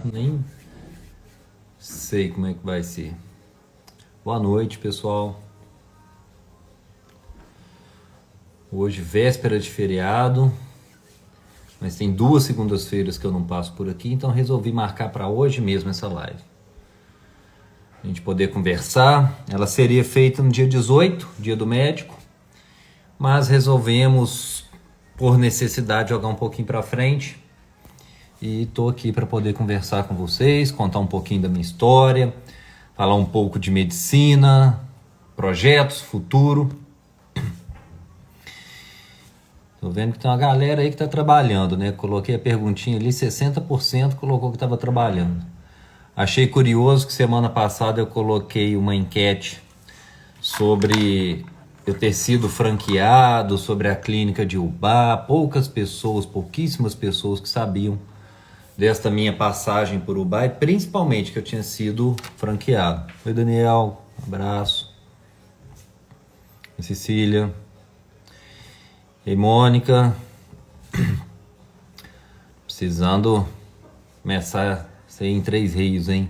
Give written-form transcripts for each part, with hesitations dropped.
Nem sei como é que vai ser. Boa noite, pessoal. Hoje, véspera de feriado, mas tem 2 segundas-feiras que eu não passo por aqui, então resolvi marcar para hoje mesmo essa live. A gente poder conversar. Ela seria feita no dia 18, dia do médico, mas resolvemos, por necessidade, jogar um pouquinho para frente. E estou aqui para poder conversar com vocês, contar um pouquinho da minha história, falar um pouco de medicina, projetos, futuro. Tô vendo que tem uma galera aí que está trabalhando, né? Coloquei a perguntinha ali, 60% colocou que estava trabalhando. Achei curioso que semana passada eu coloquei uma enquete sobre eu ter sido franqueado, sobre a clínica de Ubá. Pouquíssimas pessoas que sabiam desta minha passagem por Ubá, e principalmente que eu tinha sido franqueado. Oi, Daniel, um abraço. Cecília. Ei, Mônica. Precisando começar a ser em Três Rios, hein?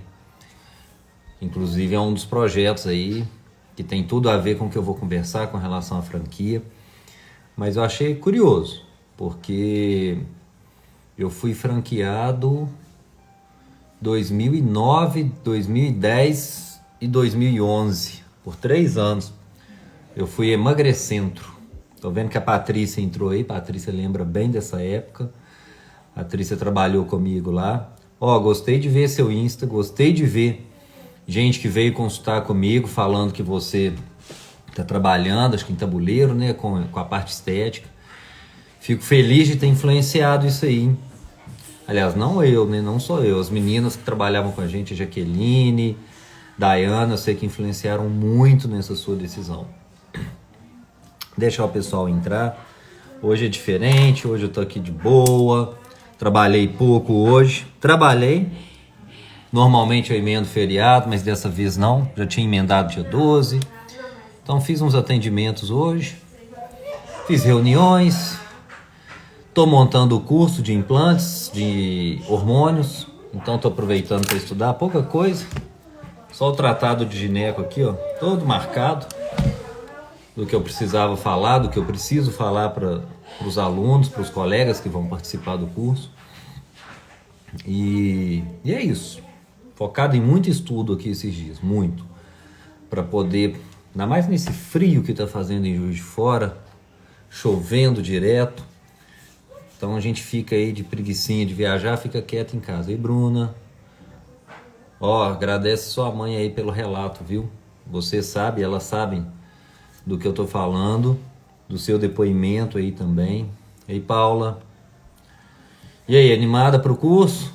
Inclusive é um dos projetos aí que tem tudo a ver com o que eu vou conversar com relação à franquia. Mas eu achei curioso, porque eu fui franqueado 2009, 2010 e 2011, por 3 anos. Eu fui Emagrecentro. Tô vendo que a Patrícia entrou aí. Patrícia lembra bem dessa época. A Patrícia trabalhou comigo lá. Gostei de ver seu Insta, gostei de ver gente que veio consultar comigo falando que você tá trabalhando, acho que em Tabuleiro, né, com a parte estética. Fico feliz de ter influenciado isso aí, hein? Aliás, não eu, né? Não só eu. As meninas que trabalhavam com a gente, a Jaqueline, Dayana, eu sei que influenciaram muito nessa sua decisão. Deixar o pessoal entrar. Hoje é diferente, hoje eu tô aqui de boa. Trabalhei pouco hoje. Trabalhei. Normalmente eu emendo feriado, mas dessa vez não. Já tinha emendado dia 12. Então fiz uns atendimentos hoje. Fiz reuniões. Estou montando o curso de implantes, de hormônios, então estou aproveitando para estudar pouca coisa. Só o tratado de gineco aqui, ó, todo marcado, do que eu precisava falar, do que eu preciso falar para os alunos, para os colegas que vão participar do curso. E é isso. Focado em muito estudo aqui esses dias, muito. Para poder, ainda mais nesse frio que está fazendo em Juiz de Fora, chovendo direto. Então a gente fica aí de preguicinha de viajar, fica quieto em casa. E Bruna, agradece sua mãe aí pelo relato, viu? Você sabe, elas sabem do que eu tô falando, do seu depoimento aí também. E Paula. E aí, animada pro curso?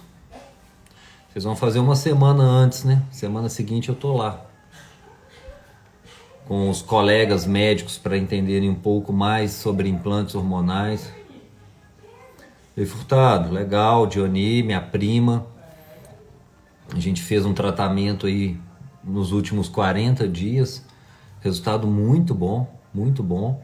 Vocês vão fazer uma semana antes, né? Semana seguinte eu tô lá. Com os colegas médicos para entenderem um pouco mais sobre implantes hormonais. Ei, Furtado, legal, Diony, minha prima. A gente fez um tratamento aí nos últimos 40 dias. Resultado muito bom, muito bom.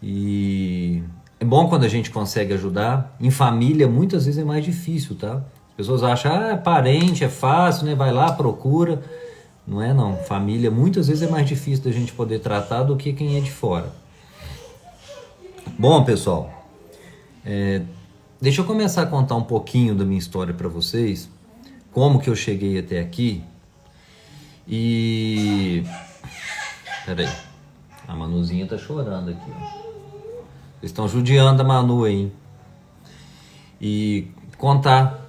E é bom quando a gente consegue ajudar. Em família, muitas vezes é mais difícil, tá? As pessoas acham, é parente, é fácil, né? Vai lá, procura. Não é não. Família, muitas vezes é mais difícil da gente poder tratar do que quem é de fora. Bom, pessoal, deixa eu começar a contar um pouquinho da minha história para vocês, como que eu cheguei até aqui. E peraí, a Manuzinha tá chorando aqui, ó. Vocês estão judiando a Manu aí, hein? E contar,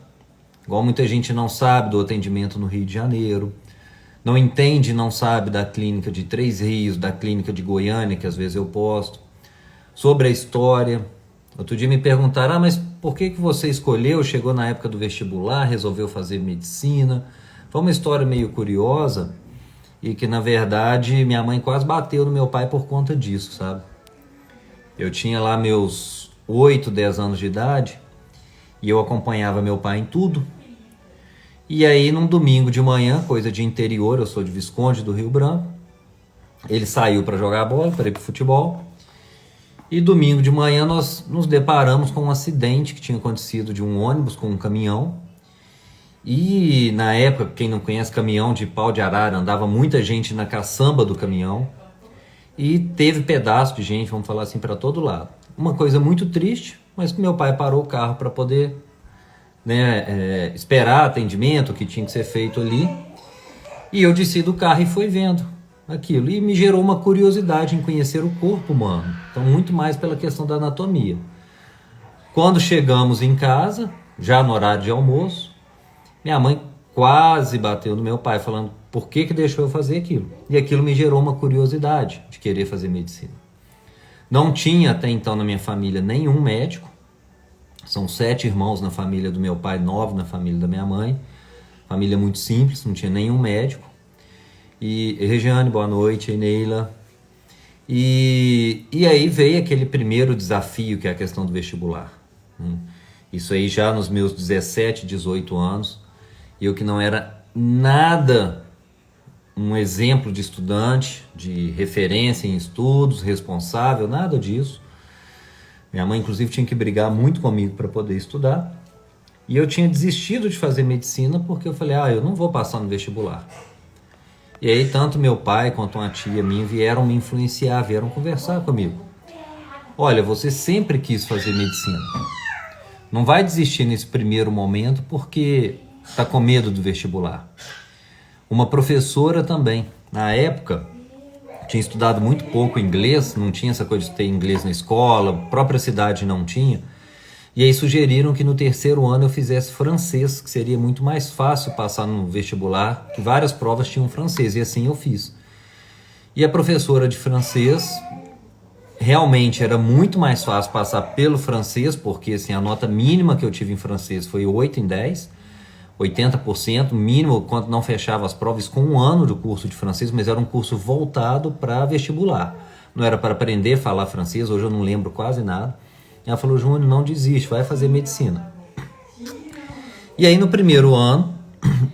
igual muita gente não sabe do atendimento no Rio de Janeiro, não entende, não sabe da clínica de Três Rios, da clínica de Goiânia, que às vezes eu posto, sobre a história. Outro dia me perguntaram, mas por que você escolheu, chegou na época do vestibular, resolveu fazer medicina? Foi uma história meio curiosa e que, na verdade, minha mãe quase bateu no meu pai por conta disso, sabe? Eu tinha lá meus 8, 10 anos de idade e eu acompanhava meu pai em tudo. E aí, num domingo de manhã, coisa de interior, eu sou de Visconde do Rio Branco, ele saiu para jogar bola, para ir pro futebol. E domingo de manhã nós nos deparamos com um acidente que tinha acontecido de um ônibus com um caminhão. E na época, quem não conhece, caminhão de pau de arara, andava muita gente na caçamba do caminhão e teve pedaço de gente, vamos falar assim, para todo lado. Uma coisa muito triste, mas que meu pai parou o carro para poder, né, esperar atendimento que tinha que ser feito ali. E eu desci do carro e fui vendo aquilo. E me gerou uma curiosidade em conhecer o corpo humano. Então, muito mais pela questão da anatomia. Quando chegamos em casa, já no horário de almoço, minha mãe quase bateu no meu pai, falando por que deixou eu fazer aquilo. E aquilo me gerou uma curiosidade de querer fazer medicina. Não tinha até então na minha família nenhum médico. São 7 irmãos na família do meu pai, 9 na família da minha mãe. Família muito simples, não tinha nenhum médico. E Regiane, boa noite, e Neila. E aí veio aquele primeiro desafio, que é a questão do vestibular. Isso aí já nos meus 17, 18 anos. Eu que não era nada um exemplo de estudante, de referência em estudos, responsável, nada disso. Minha mãe, inclusive, tinha que brigar muito comigo para poder estudar. E eu tinha desistido de fazer medicina porque eu falei, eu não vou passar no vestibular. E aí, tanto meu pai quanto uma tia minha vieram me influenciar, vieram conversar comigo. Olha, você sempre quis fazer medicina. Não vai desistir nesse primeiro momento porque está com medo do vestibular. Uma professora também, na época, tinha estudado muito pouco inglês, não tinha essa coisa de ter inglês na escola, a própria cidade não tinha. E aí sugeriram que no terceiro ano eu fizesse francês, que seria muito mais fácil passar no vestibular, que várias provas tinham francês, e assim eu fiz. E a professora de francês, realmente era muito mais fácil passar pelo francês, porque assim, a nota mínima que eu tive em francês foi 8 em 10, 80%, mínimo, quando não fechava as provas, com 1 ano de curso de francês, mas era um curso voltado para vestibular. Não era para aprender a falar francês, hoje eu não lembro quase nada. Ela falou, Júnior, não desiste, vai fazer medicina. E aí no primeiro ano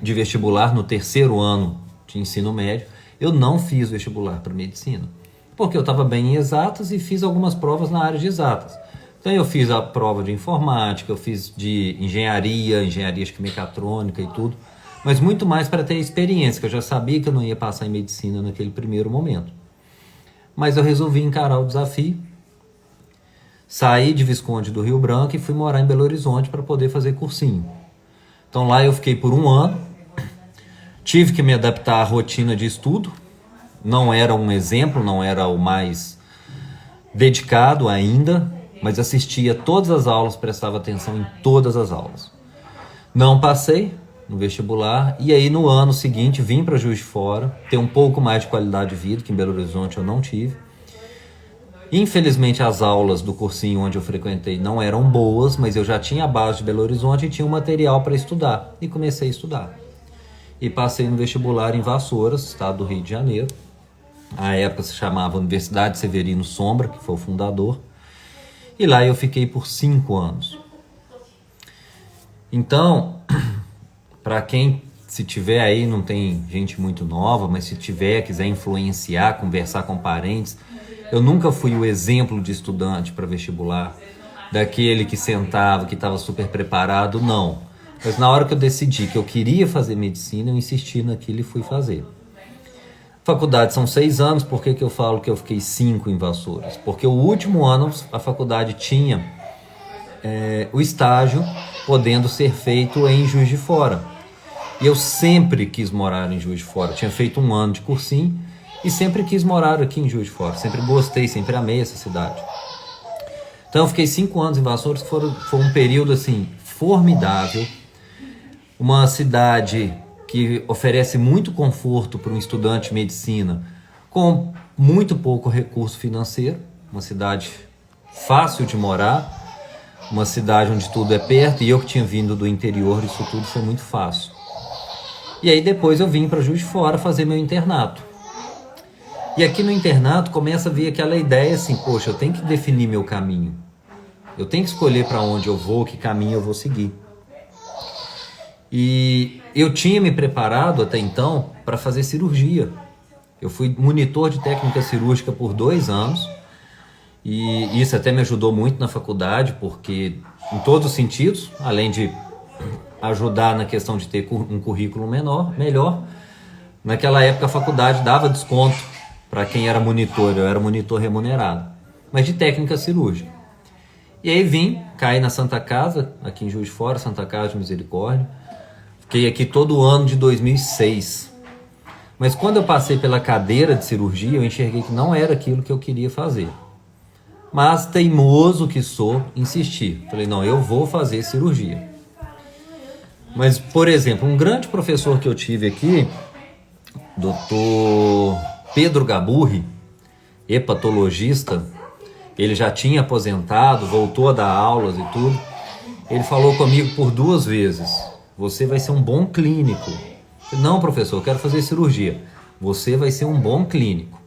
de vestibular, no terceiro ano de ensino médio, eu não fiz vestibular para medicina. Porque eu estava bem em exatas e fiz algumas provas na área de exatas. Então eu fiz a prova de informática, eu fiz de engenharia acho que mecatrônica e tudo. Mas muito mais para ter experiência, que eu já sabia que eu não ia passar em medicina naquele primeiro momento. Mas eu resolvi encarar o desafio. Saí de Visconde do Rio Branco e fui morar em Belo Horizonte para poder fazer cursinho. Então lá eu fiquei por 1 ano, tive que me adaptar à rotina de estudo, não era um exemplo, não era o mais dedicado ainda, mas assistia todas as aulas, prestava atenção em todas as aulas. Não passei no vestibular e aí no ano seguinte vim para Juiz de Fora, ter um pouco mais de qualidade de vida, que em Belo Horizonte eu não tive. Infelizmente as aulas do cursinho onde eu frequentei não eram boas, mas eu já tinha a base de Belo Horizonte e tinha um material para estudar. E comecei a estudar. E passei no vestibular em Vassouras, estado do Rio de Janeiro. À época se chamava Universidade Severino Sombra, que foi o fundador. E lá eu fiquei por 5 anos. Então, para quem, se tiver aí, não tem gente muito nova, mas se tiver, quiser influenciar, conversar com parentes... Eu nunca fui o exemplo de estudante para vestibular, daquele que sentava, que estava super preparado, não. Mas na hora que eu decidi que eu queria fazer medicina, eu insisti naquilo e fui fazer. Faculdade são 6 anos, por que eu falo que eu fiquei 5 em Vassouras? Porque o último ano a faculdade tinha o estágio podendo ser feito em Juiz de Fora. E eu sempre quis morar em Juiz de Fora, tinha feito 1 ano de cursinho, e sempre quis morar aqui em Juiz de Fora. Sempre gostei, sempre amei essa cidade. Então eu fiquei 5 anos em Vassouras, que foi um período assim, formidável. Uma cidade que oferece muito conforto para um estudante de medicina, com muito pouco recurso financeiro. Uma cidade fácil de morar. Uma cidade onde tudo é perto. E eu que tinha vindo do interior, isso tudo foi muito fácil. E aí depois eu vim para Juiz de Fora fazer meu internato. E aqui no internato começa a vir aquela ideia assim, poxa, eu tenho que definir meu caminho. Eu tenho que escolher para onde eu vou, que caminho eu vou seguir. E eu tinha me preparado até então para fazer cirurgia. Eu fui monitor de técnica cirúrgica por 2 anos. E isso até me ajudou muito na faculdade, porque em todos os sentidos, além de ajudar na questão de ter um currículo melhor. Naquela época a faculdade dava desconto para quem era monitor, eu era monitor remunerado, mas de técnica cirúrgica. E aí caí na Santa Casa, aqui em Juiz de Fora, Santa Casa de Misericórdia. Fiquei aqui todo o ano de 2006. Mas quando eu passei pela cadeira de cirurgia, eu enxerguei que não era aquilo que eu queria fazer. Mas teimoso que sou, insisti. Falei, não, eu vou fazer cirurgia. Mas, por exemplo, um grande professor que eu tive aqui, Dr. Pedro Gaburri, hepatologista, ele já tinha aposentado, voltou a dar aulas e tudo. Ele falou comigo por 2 vezes, você vai ser um bom clínico. Não, professor, eu quero fazer cirurgia. Você vai ser um bom clínico.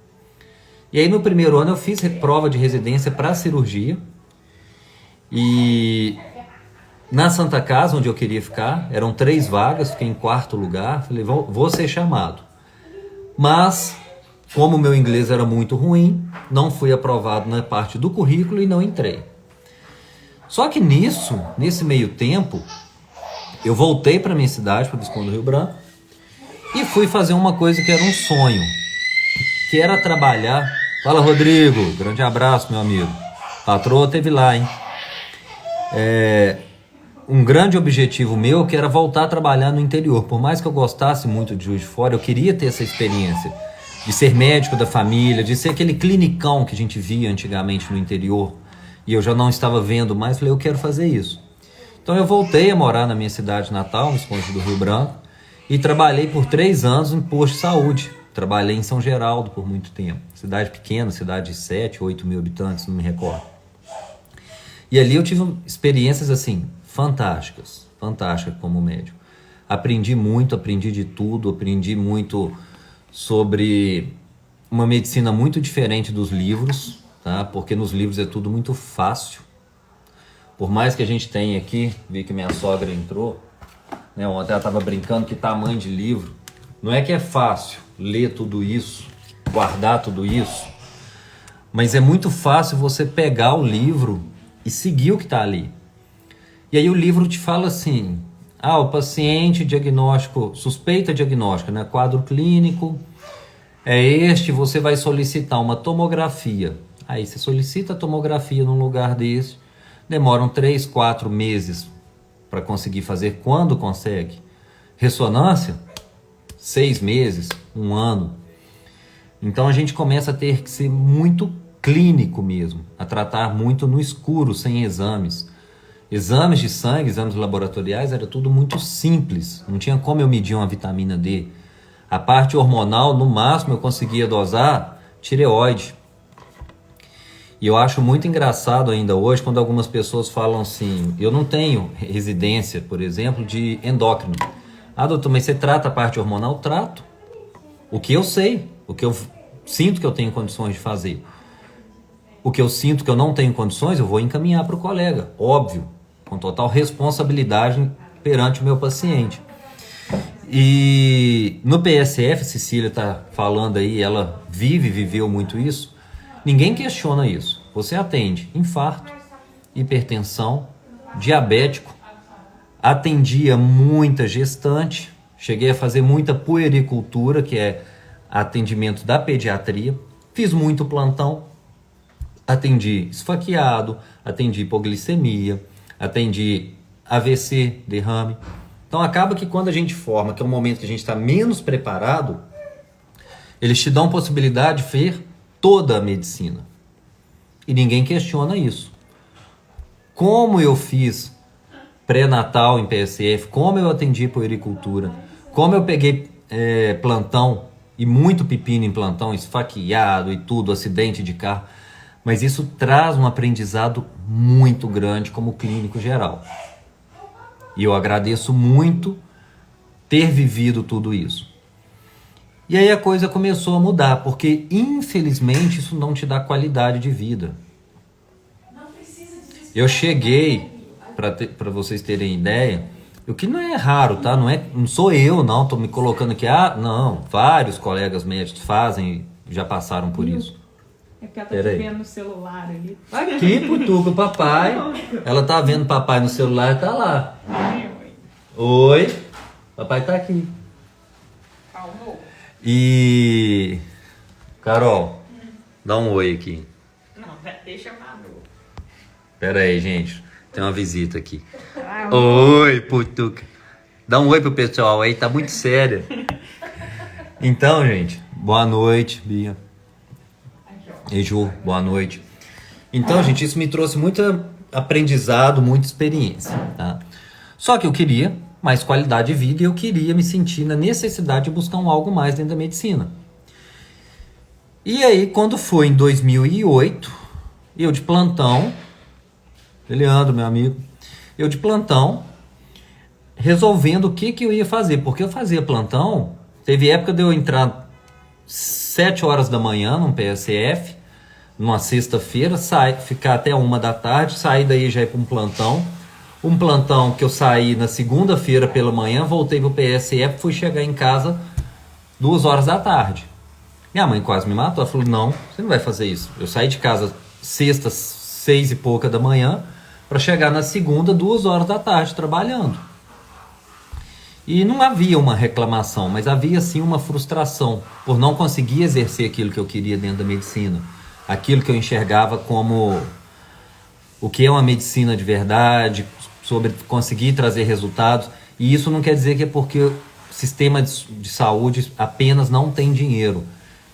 E aí no primeiro ano eu fiz prova de residência para cirurgia. E na Santa Casa, onde eu queria ficar, eram 3 vagas, fiquei em 4º lugar. Falei, vou ser chamado. Mas, como o meu inglês era muito ruim, não fui aprovado na parte do currículo e não entrei. Só que nesse meio tempo, eu voltei para minha cidade, para Visconde do Rio Branco, e fui fazer uma coisa que era um sonho, que era trabalhar. Fala, Rodrigo, grande abraço, meu amigo. Patroa teve lá, hein? Um grande objetivo meu que era voltar a trabalhar no interior. Por mais que eu gostasse muito de Juiz de Fora, eu queria ter essa experiência de ser médico da família, de ser aquele clinicão que a gente via antigamente no interior. E eu já não estava vendo mais, falei, eu quero fazer isso. Então eu voltei a morar na minha cidade natal, no Visconde do Rio Branco, e trabalhei por 3 anos em posto de saúde. Trabalhei em São Geraldo por muito tempo. Cidade pequena, cidade de 7, 8 mil habitantes, não me recordo. E ali eu tive experiências assim, fantásticas como médico. Aprendi muito, aprendi de tudo, aprendi muito sobre uma medicina muito diferente dos livros, tá? Porque nos livros é tudo muito fácil. Por mais que a gente tenha aqui, vi que minha sogra entrou, né? Ontem ela estava brincando que tamanho de livro. Não é que é fácil ler tudo isso, guardar tudo isso, mas é muito fácil você pegar o livro e seguir o que está ali. E aí o livro te fala assim, o paciente diagnóstico, suspeita diagnóstica, né? Quadro clínico é este, você vai solicitar uma tomografia. Aí você solicita a tomografia num lugar desse, demoram 3, 4 meses para conseguir fazer, quando consegue. Ressonância, 6 meses, 1 ano. Então a gente começa a ter que ser muito clínico mesmo, a tratar muito no escuro, sem exames. Exames de sangue, exames laboratoriais, era tudo muito simples. Não tinha como eu medir uma vitamina D. A parte hormonal, no máximo, eu conseguia dosar tireoide. E eu acho muito engraçado ainda hoje quando algumas pessoas falam assim, eu não tenho residência, por exemplo, de endócrino. Doutor, mas você trata a parte hormonal? Trato. O que eu sei, o que eu sinto que eu tenho condições de fazer. O que eu sinto que eu não tenho condições, eu vou encaminhar para o colega, óbvio, com total responsabilidade perante o meu paciente. E no PSF, Cecília está falando aí, ela viveu muito isso, ninguém questiona isso. Você atende infarto, hipertensão, diabético, atendia muita gestante, cheguei a fazer muita puericultura, que é atendimento da pediatria, fiz muito plantão, atendi esfaqueado, atendi hipoglicemia, atendi AVC, derrame. Então acaba que quando a gente forma, que é um momento que a gente está menos preparado, eles te dão possibilidade de ver toda a medicina. E ninguém questiona isso. Como eu fiz pré-natal em PSF, como eu atendi puericultura, como eu peguei plantão e muito pepino em plantão, esfaqueado e tudo, acidente de carro. Mas isso traz um aprendizado muito grande como clínico geral. E eu agradeço muito ter vivido tudo isso. E aí a coisa começou a mudar, porque infelizmente isso não te dá qualidade de vida. Eu cheguei, para vocês terem ideia, o que não é raro, tá? Não sou eu, não, tô me colocando aqui, não, vários colegas médicos fazem, já passaram por isso. É porque ela tá te vendo no celular ali. Aqui, Putuca, o papai. Ela tá vendo papai no celular e tá lá. Oi. Papai tá aqui. Calmou. E... Carol, dá um oi aqui. Não, deixa eu falar. Pera aí, gente. Tem uma visita aqui. Ah, Oi, Putuca. Dá um oi pro pessoal aí, tá muito séria. Então, gente, boa noite, Bia. E Ju, boa noite. Então, gente, isso me trouxe muito aprendizado, muita experiência, tá? Só que eu queria mais qualidade de vida e eu queria me sentir na necessidade de buscar algo mais dentro da medicina. E aí, quando foi em 2008, eu de plantão, Leandro, meu amigo, eu de plantão, resolvendo o que eu ia fazer, porque eu fazia plantão, teve época de eu entrar 7 horas da manhã num PSF, numa sexta-feira, ficar até 1 da tarde, sair daí já ir para um plantão que eu saí na segunda-feira pela manhã, voltei pro PSF, fui chegar em casa 2 horas da tarde. Minha mãe quase me matou, ela falou, não, você não vai fazer isso. Eu saí de casa sexta, 6 e pouca da manhã, para chegar na segunda, 2 horas da tarde, trabalhando. E não havia uma reclamação, mas havia sim uma frustração por não conseguir exercer aquilo que eu queria dentro da medicina. Aquilo que eu enxergava como o que é uma medicina de verdade, sobre conseguir trazer resultados. E isso não quer dizer que é porque o sistema de saúde apenas não tem dinheiro.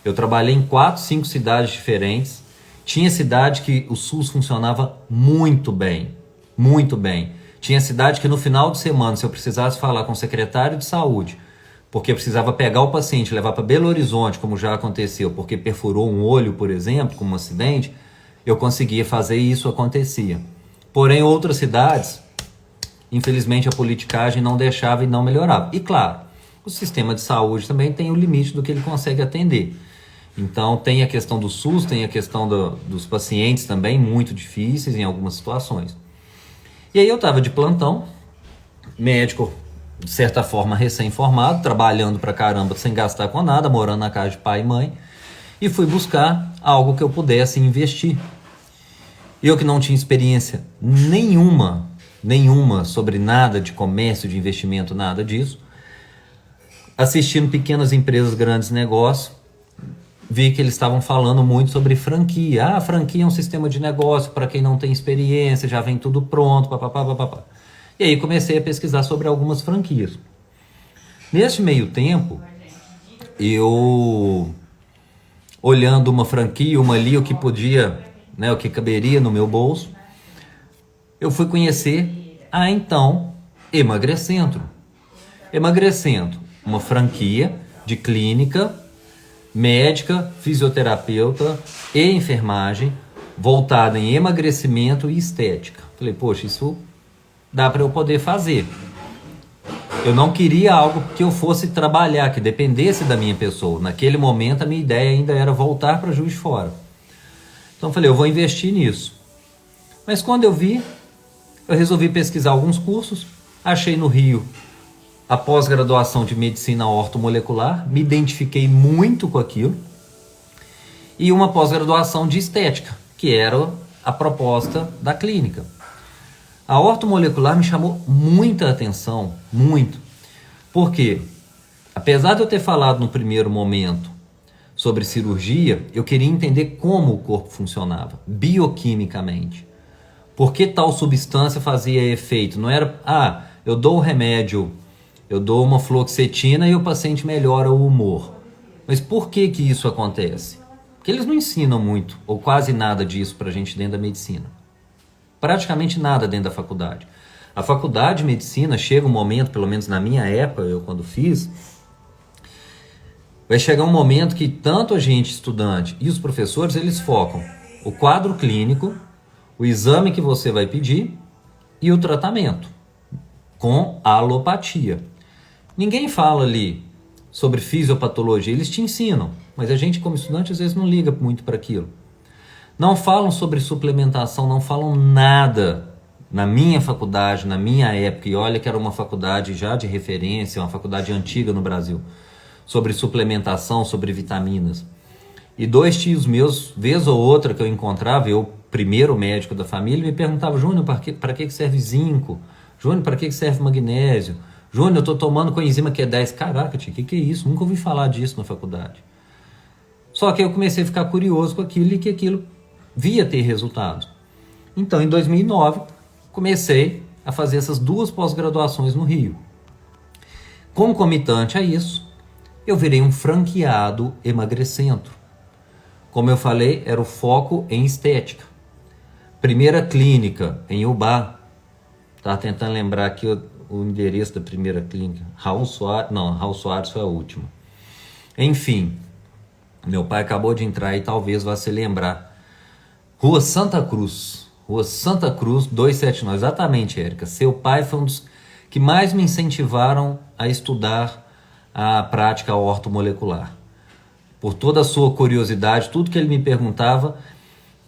Eu trabalhei em 4, 5 cidades diferentes. Tinha cidade que o SUS funcionava muito bem, muito bem. Tinha cidade que no final de semana, se eu precisasse falar com o secretário de saúde, porque precisava pegar o paciente, levar para Belo Horizonte, como já aconteceu, porque perfurou um olho, por exemplo, como um acidente, eu conseguia fazer e isso acontecia. Porém, outras cidades, infelizmente, a politicagem não deixava e não melhorava. E claro, o sistema de saúde também tem o limite do que ele consegue atender. Então, tem a questão do SUS, tem a questão dos pacientes também, muito difíceis em algumas situações. E aí eu estava de plantão, médico, de certa forma, recém-formado, trabalhando pra caramba, sem gastar com nada, morando na casa de pai e mãe, e fui buscar algo que eu pudesse investir. Eu que não tinha experiência nenhuma sobre nada de comércio, de investimento, nada disso, assistindo pequenas empresas, grandes negócios, vi que eles estavam falando muito sobre franquia. Ah, franquia é um sistema de negócio para quem não tem experiência, já vem tudo pronto, papapá. E aí comecei a pesquisar sobre algumas franquias. Neste meio tempo, eu olhando uma franquia, uma ali, o que podia, né, o que caberia no meu bolso, eu fui conhecer então Emagrecentro. Emagrecentro, uma franquia de clínica médica, fisioterapeuta e enfermagem voltada em emagrecimento e estética. Falei, poxa, isso dá para eu poder fazer. Eu não queria algo que eu fosse trabalhar, que dependesse da minha pessoa. Naquele momento a minha ideia ainda era voltar para Juiz de Fora. Então eu falei, eu vou investir nisso. Mas quando eu vi, eu resolvi pesquisar alguns cursos, achei no Rio a pós-graduação de medicina ortomolecular, me identifiquei muito com aquilo, e uma pós-graduação de estética, que era a proposta da clínica. A ortomolecular me chamou muita atenção, muito, porque apesar de eu ter falado no primeiro momento sobre cirurgia, eu queria entender como o corpo funcionava, bioquimicamente. Por que tal substância fazia efeito? Não era, eu dou o remédio, eu dou uma fluoxetina e o paciente melhora o humor. Mas por que isso acontece? Porque eles não ensinam muito, ou quase nada disso pra gente dentro da medicina. Praticamente nada dentro da faculdade. A faculdade de medicina chega um momento, pelo menos na minha época, eu quando fiz, vai chegar um momento que tanto a gente, estudante, e os professores, eles focam o quadro clínico, o exame que você vai pedir e o tratamento, com a alopatia. Ninguém fala ali sobre fisiopatologia, eles te ensinam, mas a gente como estudante às vezes não liga muito para aquilo. Não falam sobre suplementação, não falam nada na minha faculdade, na minha época, e olha que era uma faculdade já de referência, uma faculdade antiga no Brasil, sobre suplementação, sobre vitaminas. E 2 tios meus, vez ou outra que eu encontrava, eu, primeiro médico da família, me perguntava, Júnior, para que serve zinco? Júnior, para que serve magnésio? Júnior, eu tô tomando coenzima Q10. Caraca, tio, que é isso? Nunca ouvi falar disso na faculdade. Só que eu comecei a ficar curioso com aquilo e que aquilo via ter resultados. Então, em 2009, comecei a fazer essas 2 pós-graduações no Rio. Concomitante a isso, eu virei um franqueado emagrecentro. Como eu falei, era o foco em estética. Primeira clínica em Ubá. Estava tentando lembrar aqui o endereço da primeira clínica. Raul Soares foi a última. Enfim, meu pai acabou de entrar e talvez vá se lembrar. Rua Santa Cruz, 279. Exatamente, Érica. Seu pai foi um dos que mais me incentivaram a estudar a prática ortomolecular. Por toda a sua curiosidade, tudo que ele me perguntava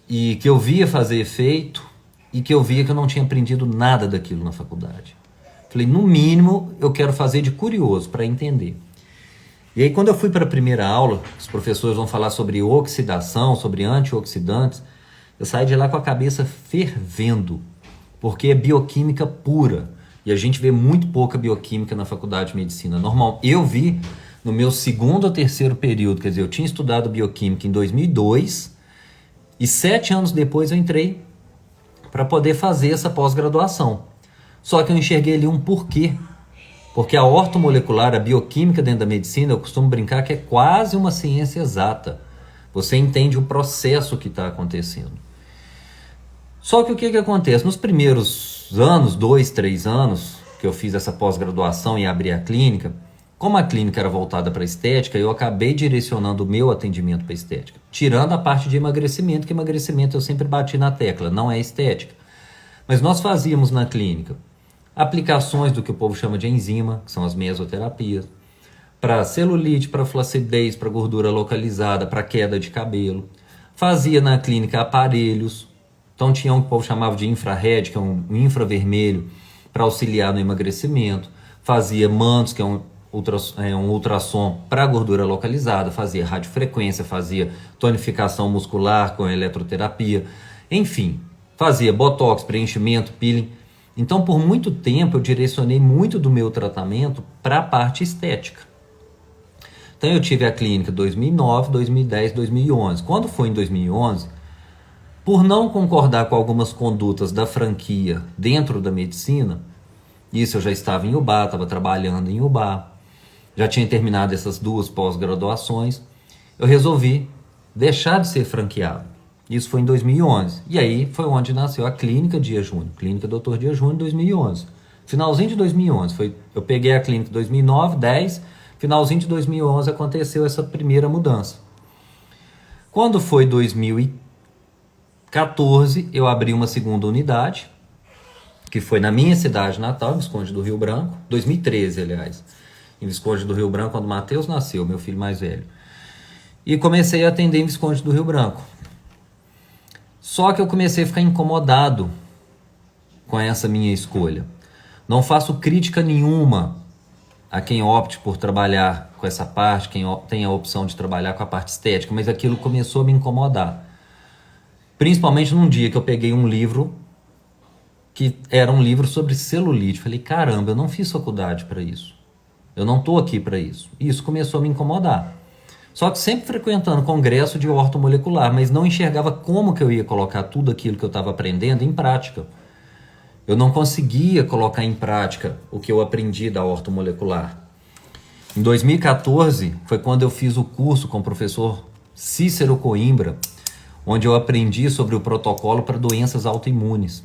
e que eu via fazer efeito e que eu via que eu não tinha aprendido nada daquilo na faculdade. Falei, no mínimo, eu quero fazer de curioso para entender. E aí, quando eu fui para a primeira aula, os professores vão falar sobre oxidação, sobre antioxidantes, eu saí de lá com a cabeça fervendo, porque é bioquímica pura. E a gente vê muito pouca bioquímica na faculdade de medicina. Normal, eu vi no meu 2º ou 3º período, quer dizer, eu tinha estudado bioquímica em 2002 e 7 anos depois eu entrei para poder fazer essa pós-graduação. Só que eu enxerguei ali um porquê. Porque a ortomolecular, a bioquímica dentro da medicina, eu costumo brincar que é quase uma ciência exata. Você entende o processo que está acontecendo. Só que o que acontece? Nos primeiros anos, 2, 3 anos, que eu fiz essa pós-graduação e abri a clínica, como a clínica era voltada para estética, eu acabei direcionando o meu atendimento para estética. Tirando a parte de emagrecimento, que emagrecimento eu sempre bati na tecla, não é estética. Mas nós fazíamos na clínica aplicações do que o povo chama de enzima, que são as mesoterapias, para celulite, para flacidez, para gordura localizada, para queda de cabelo. Fazia na clínica aparelhos, então tinha um que o povo chamava de infrared, que é um infravermelho, para auxiliar no emagrecimento. Fazia mantos, que é um ultrassom para gordura localizada, fazia radiofrequência, fazia tonificação muscular com eletroterapia, enfim, fazia botox, preenchimento, peeling. Então, por muito tempo, eu direcionei muito do meu tratamento para a parte estética. Então, eu tive a clínica 2009, 2010, 2011. Quando foi em 2011, por não concordar com algumas condutas da franquia dentro da medicina, isso eu já estava em Ubá, estava trabalhando em Ubá, já tinha terminado essas 2 pós-graduações, eu resolvi deixar de ser franqueado. Isso foi em 2011. E aí foi onde nasceu a Clínica Dia Júnior, Clínica Dr. Dia Júnior, em 2011. Finalzinho de 2011. Eu peguei a clínica em 2009, 10, finalzinho de 2011 aconteceu essa primeira mudança. Quando foi 2014, eu abri uma segunda unidade, que foi na minha cidade natal, em Visconde do Rio Branco, 2013, aliás. Em Visconde do Rio Branco, quando o Matheus nasceu, meu filho mais velho. E comecei a atender em Visconde do Rio Branco. Só que eu comecei a ficar incomodado com essa minha escolha. Não faço crítica nenhuma a quem opte por trabalhar com essa parte, quem tem a opção de trabalhar com a parte estética, mas aquilo começou a me incomodar. Principalmente num dia que eu peguei um livro que era um livro sobre celulite. Falei, caramba, eu não fiz faculdade para isso. Eu não estou aqui para isso. E isso começou a me incomodar. Só que sempre frequentando congresso de ortomolecular, mas não enxergava como que eu ia colocar tudo aquilo que eu estava aprendendo em prática. Eu não conseguia colocar em prática o que eu aprendi da ortomolecular. Em 2014 foi quando eu fiz o curso com o professor Cícero Coimbra, onde eu aprendi sobre o protocolo para doenças autoimunes.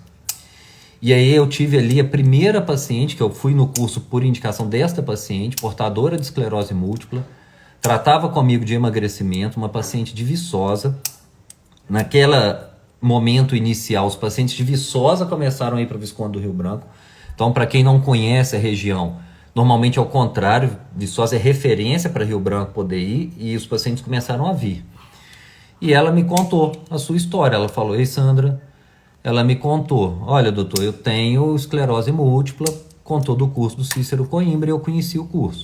E aí eu tive ali a primeira paciente, que eu fui no curso por indicação desta paciente, portadora de esclerose múltipla, tratava comigo de emagrecimento, uma paciente de Viçosa. Naquele momento inicial, os pacientes de Viçosa começaram a ir para o Visconde do Rio Branco. Então, para quem não conhece a região, normalmente é o contrário, Viçosa é referência para Rio Branco poder ir, e os pacientes começaram a vir. E ela me contou a sua história. Ela falou, ei Sandra, ela me contou, olha doutor, eu tenho esclerose múltipla, contou do curso do Cícero Coimbra e eu conheci o curso.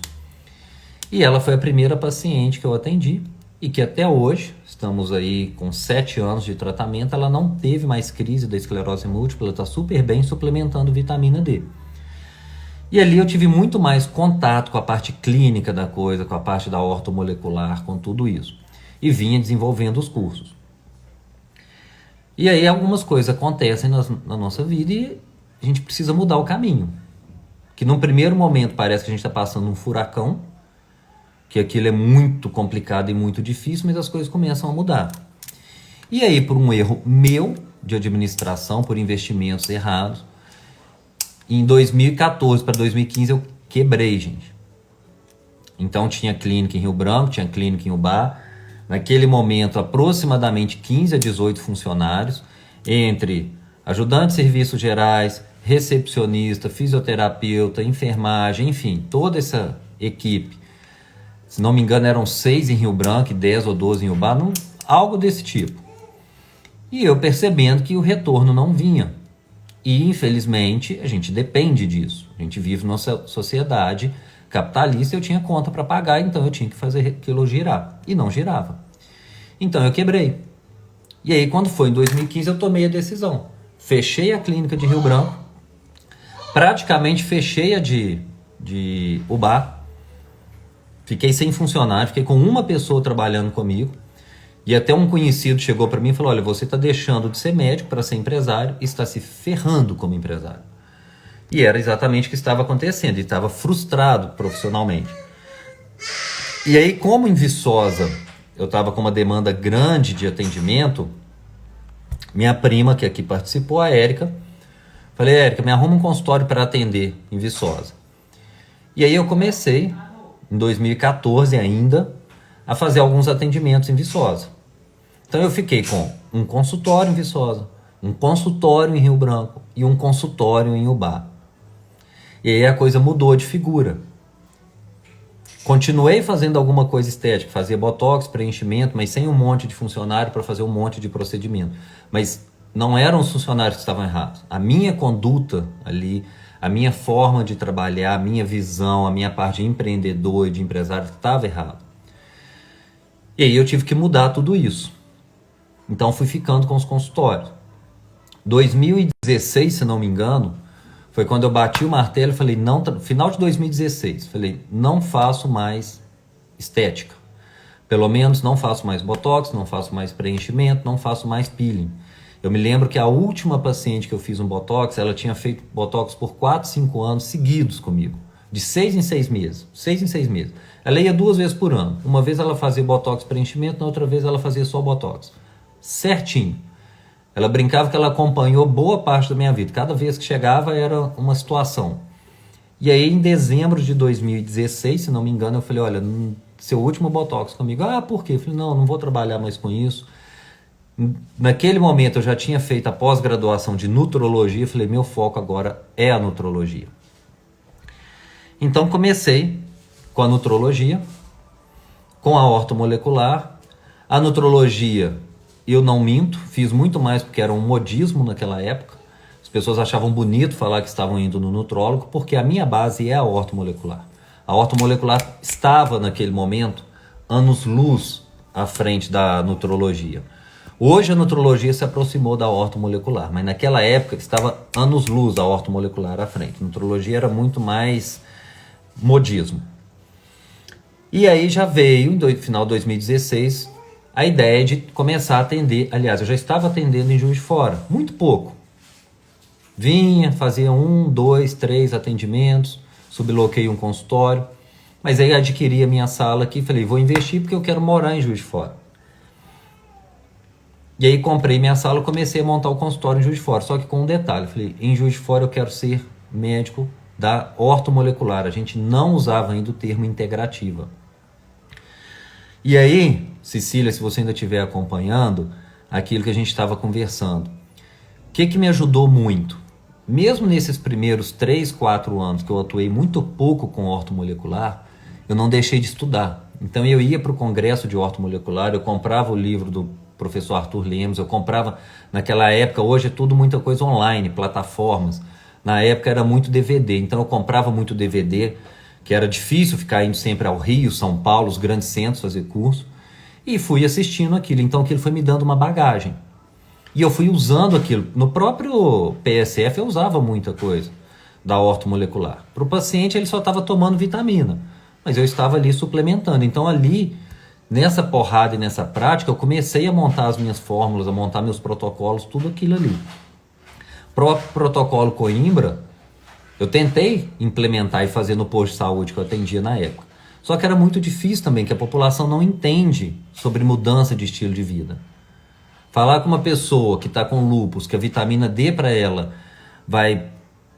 E ela foi a primeira paciente que eu atendi e que até hoje, estamos aí com 7 anos de tratamento, ela não teve mais crise da esclerose múltipla, ela está super bem suplementando vitamina D. E ali eu tive muito mais contato com a parte clínica da coisa, com a parte da ortomolecular, com tudo isso. E vinha desenvolvendo os cursos. E aí algumas coisas acontecem na nossa vida e a gente precisa mudar o caminho. Que num primeiro momento parece que a gente está passando um furacão, que aquilo é muito complicado e muito difícil, mas as coisas começam a mudar. E aí, por um erro meu de administração, por investimentos errados, em 2014 para 2015 eu quebrei, gente. Então tinha clínica em Rio Branco, tinha clínica em Ubá. Naquele momento, aproximadamente 15 a 18 funcionários, entre ajudantes de serviços gerais, recepcionista, fisioterapeuta, enfermagem, enfim, toda essa equipe. Se não me engano, eram 6 em Rio Branco e 10 ou 12 em Ubá, algo desse tipo. E eu percebendo que o retorno não vinha. E, infelizmente, a gente depende disso. A gente vive numa sociedade capitalista, eu tinha conta para pagar, então eu tinha que fazer aquilo girar. E não girava. Então eu quebrei. E aí, quando foi em 2015, eu tomei a decisão. Fechei a clínica de Rio Branco, praticamente fechei a de Ubá, fiquei sem funcionário, fiquei com uma pessoa trabalhando comigo, e até um conhecido chegou para mim e falou: olha, você está deixando de ser médico para ser empresário e está se ferrando como empresário. E era exatamente o que estava acontecendo, e estava frustrado profissionalmente. E aí, como em Viçosa eu estava com uma demanda grande de atendimento, minha prima, que aqui participou, a Érica, falei: Érica, me arruma um consultório para atender em Viçosa. E aí eu comecei, em 2014 ainda, a fazer alguns atendimentos em Viçosa. Então eu fiquei com um consultório em Viçosa, um consultório em Rio Branco e um consultório em Ubá. E aí a coisa mudou de figura. Continuei fazendo alguma coisa estética, fazia botox, preenchimento, mas sem um monte de funcionário para fazer um monte de procedimento. Mas não eram os funcionários que estavam errados. A minha conduta ali, a minha forma de trabalhar, a minha visão, a minha parte de empreendedor e de empresário estava errado. E aí eu tive que mudar tudo isso. Então fui ficando com os consultórios. 2016, se não me engano, foi quando eu bati o martelo e falei: não, final de 2016, falei: não faço mais estética. Pelo menos não faço mais botox, não faço mais preenchimento, não faço mais peeling. Eu me lembro que a última paciente que eu fiz um botox, ela tinha feito botox por 4, 5 anos seguidos comigo. De 6 em 6 meses. 6 em 6 meses. Ela ia 2 vezes por ano. Uma vez ela fazia botox preenchimento, na outra vez ela fazia só botox. Certinho. Ela brincava que ela acompanhou boa parte da minha vida. Cada vez que chegava era uma situação. E aí em dezembro de 2016, se não me engano, eu falei: olha, seu último botox comigo. Ah, por quê? Eu falei: não vou trabalhar mais com isso. Naquele momento eu já tinha feito a pós-graduação de nutrologia. Falei: meu foco agora é a nutrologia. Então comecei com a nutrologia, com a ortomolecular. A nutrologia, eu não minto, fiz muito mais porque era um modismo naquela época. As pessoas achavam bonito falar que estavam indo no nutrólogo, porque a minha base é a ortomolecular. A ortomolecular estava naquele momento anos-luz à frente da nutrologia. Hoje a nutrologia se aproximou da ortomolecular, mas naquela época estava anos-luz a ortomolecular à frente. A nutrologia era muito mais modismo. E aí já veio, no final de 2016, a ideia de começar a atender. Aliás, eu já estava atendendo em Juiz de Fora, muito pouco. Vinha, fazia 1, 2, 3 atendimentos, subloquei um consultório, mas aí adquiri a minha sala aqui, falei: vou investir porque eu quero morar em Juiz de Fora. E aí comprei minha sala e comecei a montar o consultório em Juiz de Fora, só que com um detalhe, falei: em Juiz de Fora eu quero ser médico da ortomolecular. A gente não usava ainda o termo integrativa. E aí, Cecília, se você ainda estiver acompanhando aquilo que a gente estava conversando, o que me ajudou muito? Mesmo nesses primeiros 3, 4 anos que eu atuei muito pouco com ortomolecular, eu não deixei de estudar. Então eu ia para o congresso de ortomolecular, eu comprava o livro do professor Arthur Lemos, eu comprava naquela época, hoje é tudo muita coisa online, plataformas. Na época era muito DVD, então eu comprava muito DVD, que era difícil ficar indo sempre ao Rio, São Paulo, os grandes centros fazer curso, e fui assistindo aquilo. Então aquilo foi me dando uma bagagem. E eu fui usando aquilo. No próprio PSF eu usava muita coisa. da ortomolecular. Para o paciente, ele só estava tomando vitamina, mas eu estava ali suplementando. Então, ali, nessa porrada e nessa prática, eu comecei a montar as minhas fórmulas, a montar meus protocolos, tudo aquilo ali. Próprio protocolo Coimbra, eu tentei implementar e fazer no posto de saúde que eu atendia na época. Só que era muito difícil também, que a população não entende sobre mudança de estilo de vida. Falar com uma pessoa que está com lúpus, que a vitamina D para ela vai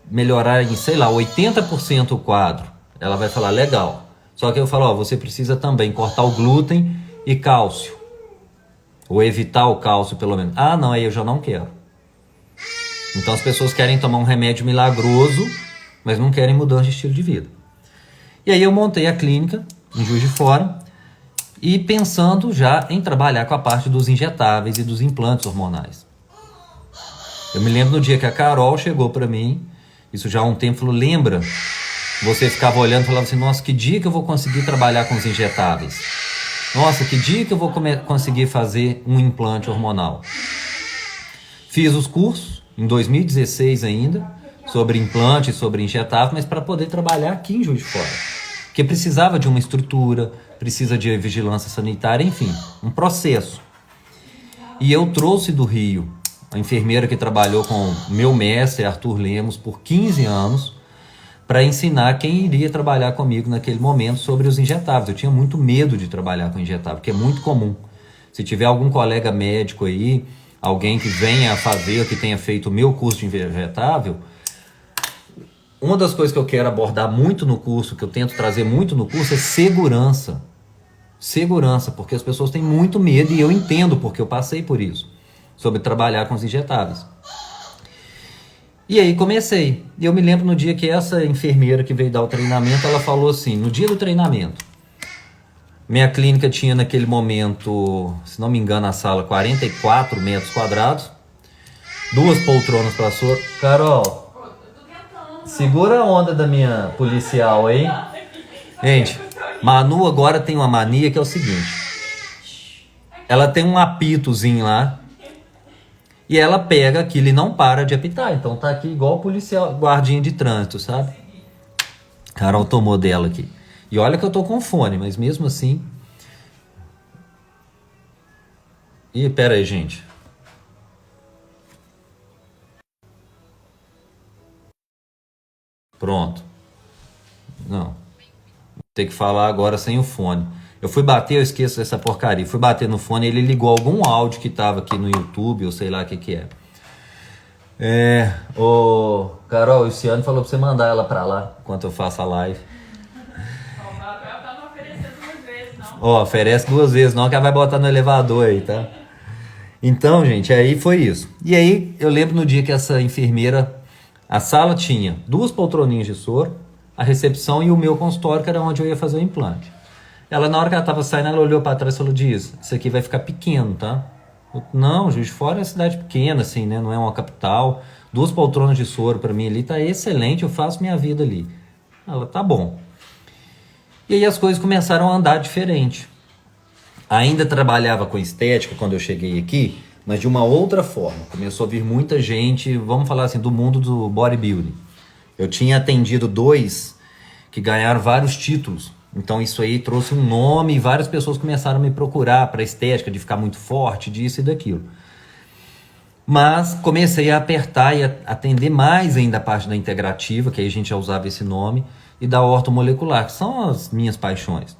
melhorar em, sei lá, 80% o quadro, ela vai falar, legal. Só que eu falo, ó, você precisa também cortar o glúten e cálcio. Ou evitar o cálcio, pelo menos. Ah, não, aí eu já não quero. Então as pessoas querem tomar um remédio milagroso, mas não querem mudança de estilo de vida. E aí eu montei a clínica em Juiz de Fora e pensando já em trabalhar com a parte dos injetáveis e dos implantes hormonais. Eu me lembro no dia que a Carol chegou para mim, isso já há um tempo, falou, lembra? Você ficava olhando e falava assim, nossa, que dia que eu vou conseguir trabalhar com os injetáveis? Nossa, que dia que eu vou conseguir fazer um implante hormonal? Fiz os cursos, em 2016 ainda, sobre implante e sobre injetável, mas para poder trabalhar aqui em Juiz de Fora. Porque precisava de uma estrutura, precisa de vigilância sanitária, enfim, um processo. E eu trouxe do Rio a enfermeira que trabalhou com meu mestre, Arthur Lemos, por 15 anos, para ensinar quem iria trabalhar comigo naquele momento sobre os injetáveis. Eu tinha muito medo de trabalhar com injetável, porque é muito comum. Se tiver algum colega médico aí, alguém que venha a fazer, que tenha feito o meu curso de injetável, uma das coisas que eu quero abordar muito no curso, que eu tento trazer muito no curso, é segurança. Segurança, porque as pessoas têm muito medo e eu entendo porque eu passei por isso, sobre trabalhar com os injetáveis. E aí comecei. E eu me lembro no dia que essa enfermeira que veio dar o treinamento, ela falou assim, no dia do treinamento, minha clínica tinha naquele momento, se não me engano, a sala 44 metros quadrados, 2 poltronas para soro. Carol, segura a onda da minha policial aí. Gente, Manu agora tem uma mania que é o seguinte. Ela tem um apitozinho lá. E ela pega aquilo e não para de apitar. Então tá aqui igual o policial, guardinha de trânsito, sabe? Carol tomou dela aqui. E olha que eu tô com fone, mas mesmo assim... Ih, pera aí, gente. Pronto. Não. Vou ter que falar agora sem o fone. Eu fui bater, eu esqueço dessa porcaria. Fui bater no fone, ele ligou algum áudio que tava aqui no YouTube, ou sei lá o que é. Ô, Carol, o Luciano falou pra você mandar ela pra lá, enquanto eu faço a live. Ela não ofereceu 2 vezes, não. Ó, oferece 2 vezes não, que ela vai botar no elevador aí, tá? Então, gente, aí foi isso. E aí, eu lembro no dia que essa enfermeira, a sala tinha 2 poltroninhas de soro, a recepção e o meu consultório, que era onde eu ia fazer o implante. Ela, na hora que ela tava saindo, ela olhou para trás e falou, Dias, isso aqui vai ficar pequeno, tá? Eu, não, Juiz de Fora é uma cidade pequena, assim, né? Não é uma capital. 2 poltronas de soro para mim ali tá excelente, eu faço minha vida ali. Ela, tá bom. E aí as coisas começaram a andar diferente. Ainda trabalhava com estética quando eu cheguei aqui, mas de uma outra forma. Começou a vir muita gente, vamos falar assim, do mundo do bodybuilding. Eu tinha atendido 2 que ganharam vários títulos. Então isso aí trouxe um nome e várias pessoas começaram a me procurar para estética, de ficar muito forte, disso e daquilo. Mas comecei a apertar e a atender mais ainda a parte da integrativa, que aí a gente já usava esse nome, e da ortomolecular, que são as minhas paixões.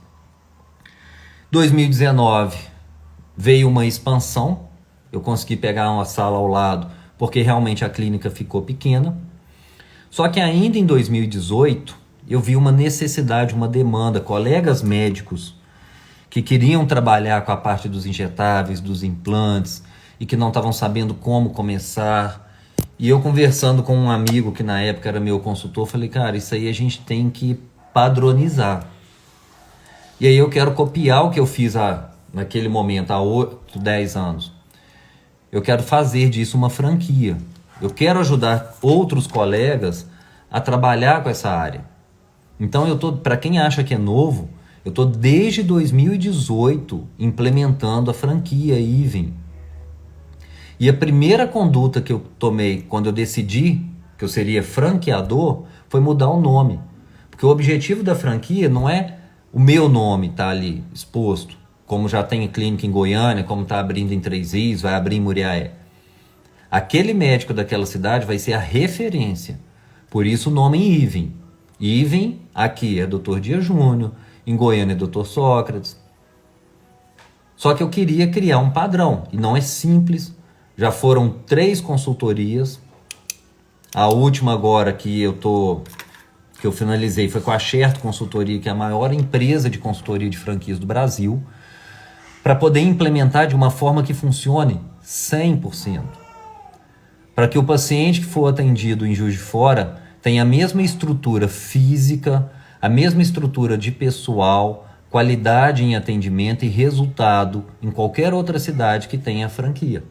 2019 veio uma expansão, eu consegui pegar uma sala ao lado, porque realmente a clínica ficou pequena. Só que ainda em 2018... eu vi uma necessidade, uma demanda, colegas médicos que queriam trabalhar com a parte dos injetáveis, dos implantes e que não estavam sabendo como começar. E eu conversando com um amigo que na época era meu consultor, falei, cara, isso aí a gente tem que padronizar. E aí eu quero copiar o que eu fiz naquele momento, há 8, 10 anos. Eu quero fazer disso uma franquia. Eu quero ajudar outros colegas a trabalhar com essa área. Então, para quem acha que é novo, eu estou desde 2018 implementando a franquia Even. E a primeira conduta que eu tomei quando eu decidi que eu seria franqueador foi mudar o nome. Porque o objetivo da franquia não é o meu nome estar ali exposto, como já tem clínica em Goiânia, como está abrindo em Três Rios, vai abrir em Muriaé. Aquele médico daquela cidade vai ser a referência. Por isso o nome Ivem. Ivem, aqui é Dr. Dias Júnior, em Goiânia é Dr. Sócrates. Só que eu queria criar um padrão, e não é simples. Já foram 3 consultorias. A última agora que eu finalizei foi com a Xerto Consultoria, que é a maior empresa de consultoria de franquias do Brasil, para poder implementar de uma forma que funcione 100%. Para que o paciente que for atendido em Juiz de Fora tenha a mesma estrutura física, a mesma estrutura de pessoal, qualidade em atendimento e resultado em qualquer outra cidade que tenha a franquia.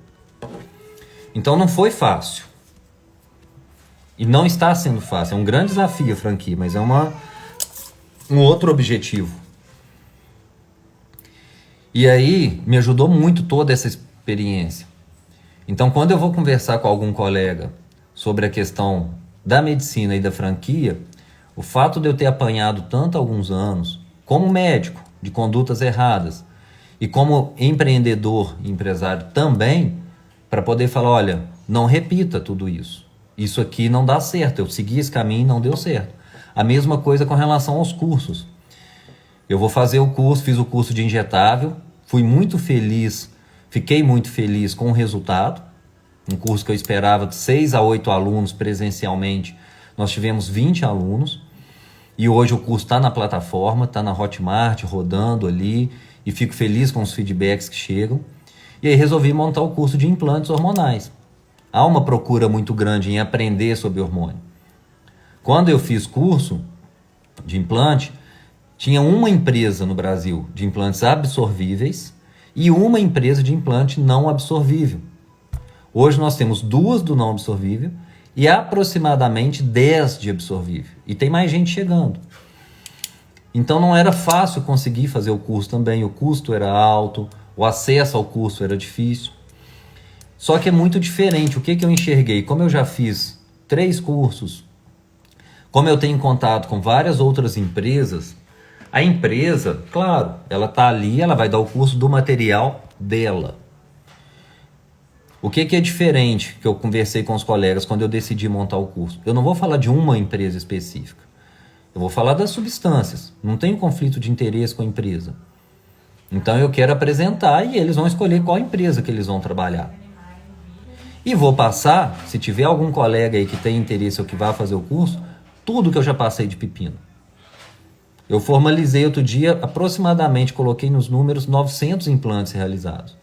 Então não foi fácil. E não está sendo fácil. É um grande desafio a franquia, mas é um outro objetivo. E aí me ajudou muito toda essa experiência. Então quando eu vou conversar com algum colega sobre a questão da medicina e da franquia, o fato de eu ter apanhado tanto há alguns anos, como médico, de condutas erradas, e como empreendedor e empresário também, para poder falar, olha, não repita tudo isso. Isso aqui não dá certo, eu segui esse caminho e não deu certo. A mesma coisa com relação aos cursos. Eu vou fazer o curso, fiz o curso de injetável, fui muito feliz, fiquei muito feliz com o resultado. Um curso que eu esperava de 6 a 8 alunos presencialmente, nós tivemos 20 alunos. E hoje o curso está na plataforma, está na Hotmart, rodando ali, e fico feliz com os feedbacks que chegam. E aí resolvi montar o curso de implantes hormonais. Há uma procura muito grande em aprender sobre hormônio. Quando eu fiz curso de implante, tinha uma empresa no Brasil de implantes absorvíveis e uma empresa de implante não absorvível. Hoje nós temos 2 do não absorvível e aproximadamente 10 de absorvível. E tem mais gente chegando. Então não era fácil conseguir fazer o curso também. O custo era alto, o acesso ao curso era difícil. Só que é muito diferente. O que eu enxerguei? Como eu já fiz 3 cursos, como eu tenho contato com várias outras empresas, a empresa, claro, ela está ali, ela vai dar o curso do material dela. O que é diferente que eu conversei com os colegas quando eu decidi montar o curso? Eu não vou falar de uma empresa específica. Eu vou falar das substâncias. Não tenho conflito de interesse com a empresa. Então eu quero apresentar e eles vão escolher qual empresa que eles vão trabalhar. E vou passar, se tiver algum colega aí que tem interesse ou que vá fazer o curso, tudo que eu já passei de pepino. Eu formalizei outro dia, aproximadamente, coloquei nos números 900 implantes realizados.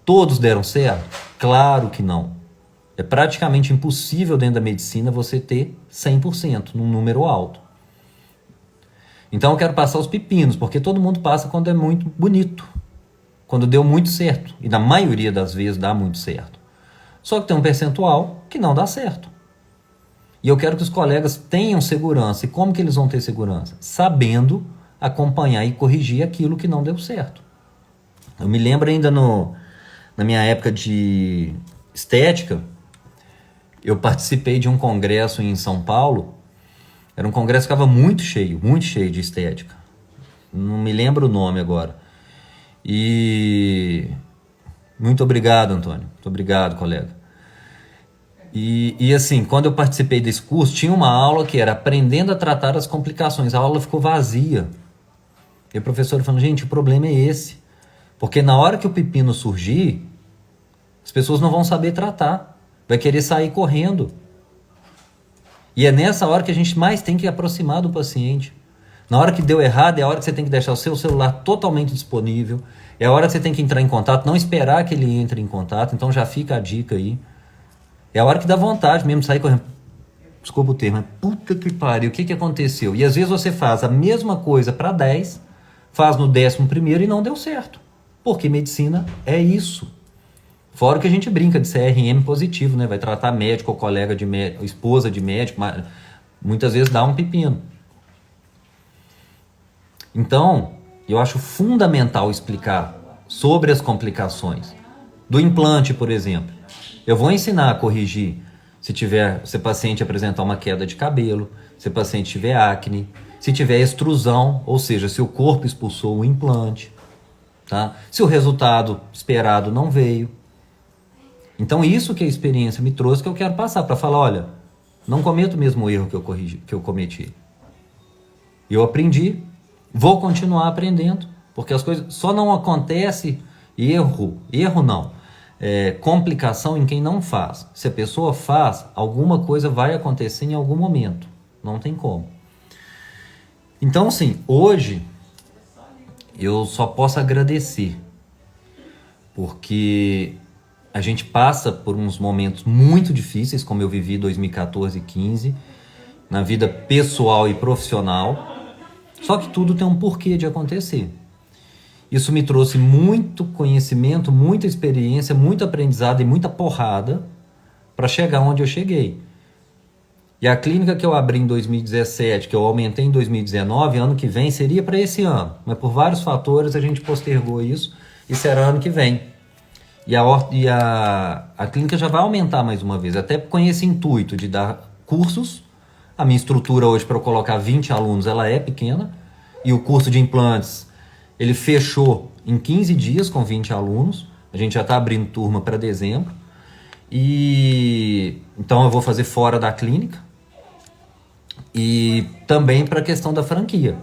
Todos deram certo? Claro que não. É praticamente impossível dentro da medicina você ter 100% num número alto. Então eu quero passar os pepinos, porque todo mundo passa quando é muito bonito, quando deu muito certo. E na maioria das vezes dá muito certo. Só que tem um percentual que não dá certo. E eu quero que os colegas tenham segurança. E como que eles vão ter segurança? Sabendo acompanhar e corrigir aquilo que não deu certo. Eu me lembro ainda na minha época de estética, eu participei de um congresso em São Paulo. Era um congresso que estava muito cheio de estética. Não me lembro o nome agora. E muito obrigado, Antônio. Muito obrigado, colega. E assim, quando eu participei desse curso, tinha uma aula que era aprendendo a tratar as complicações. A aula ficou vazia. E o professor falou, gente, o problema é esse. Porque na hora que o pepino surgir, as pessoas não vão saber tratar. Vai querer sair correndo. E é nessa hora que a gente mais tem que aproximar do paciente. Na hora que deu errado, é a hora que você tem que deixar o seu celular totalmente disponível. É a hora que você tem que entrar em contato, não esperar que ele entre em contato. Então já fica a dica aí. É a hora que dá vontade mesmo de sair correndo. Desculpa o termo, mas puta que pariu, o que aconteceu? E às vezes você faz a mesma coisa para 10, faz no 11º e não deu certo. Porque medicina é isso. Fora que a gente brinca de CRM positivo, né? Vai tratar médico ou colega de médico, esposa de médico, mas muitas vezes dá um pepino. Então, eu acho fundamental explicar sobre as complicações. Do implante, por exemplo. Eu vou ensinar a corrigir Se o paciente apresentar uma queda de cabelo, se o paciente tiver acne, se tiver extrusão, ou seja, se o corpo expulsou o implante, tá? Se o resultado esperado não veio. Então isso que a experiência me trouxe, que eu quero passar para falar, olha, não cometo o mesmo erro que eu cometi. Eu aprendi, vou continuar aprendendo, porque as coisas só não acontece erro não, complicação em quem não faz. Se a pessoa faz, alguma coisa vai acontecer em algum momento, não tem como. Então, assim, hoje eu só posso agradecer, porque a gente passa por uns momentos muito difíceis, como eu vivi em 2014 e 2015, na vida pessoal e profissional, só que tudo tem um porquê de acontecer. Isso me trouxe muito conhecimento, muita experiência, muito aprendizado e muita porrada para chegar onde eu cheguei. E a clínica que eu abri em 2017, que eu aumentei em 2019, ano que vem seria para esse ano. Mas por vários fatores a gente postergou isso e será ano que vem. E a clínica já vai aumentar mais uma vez, até com esse intuito de dar cursos. A minha estrutura hoje para eu colocar 20 alunos, ela é pequena. E o curso de implantes, ele fechou em 15 dias com 20 alunos. A gente já está abrindo turma para dezembro. E então eu vou fazer fora da clínica. E também para a questão da franquia.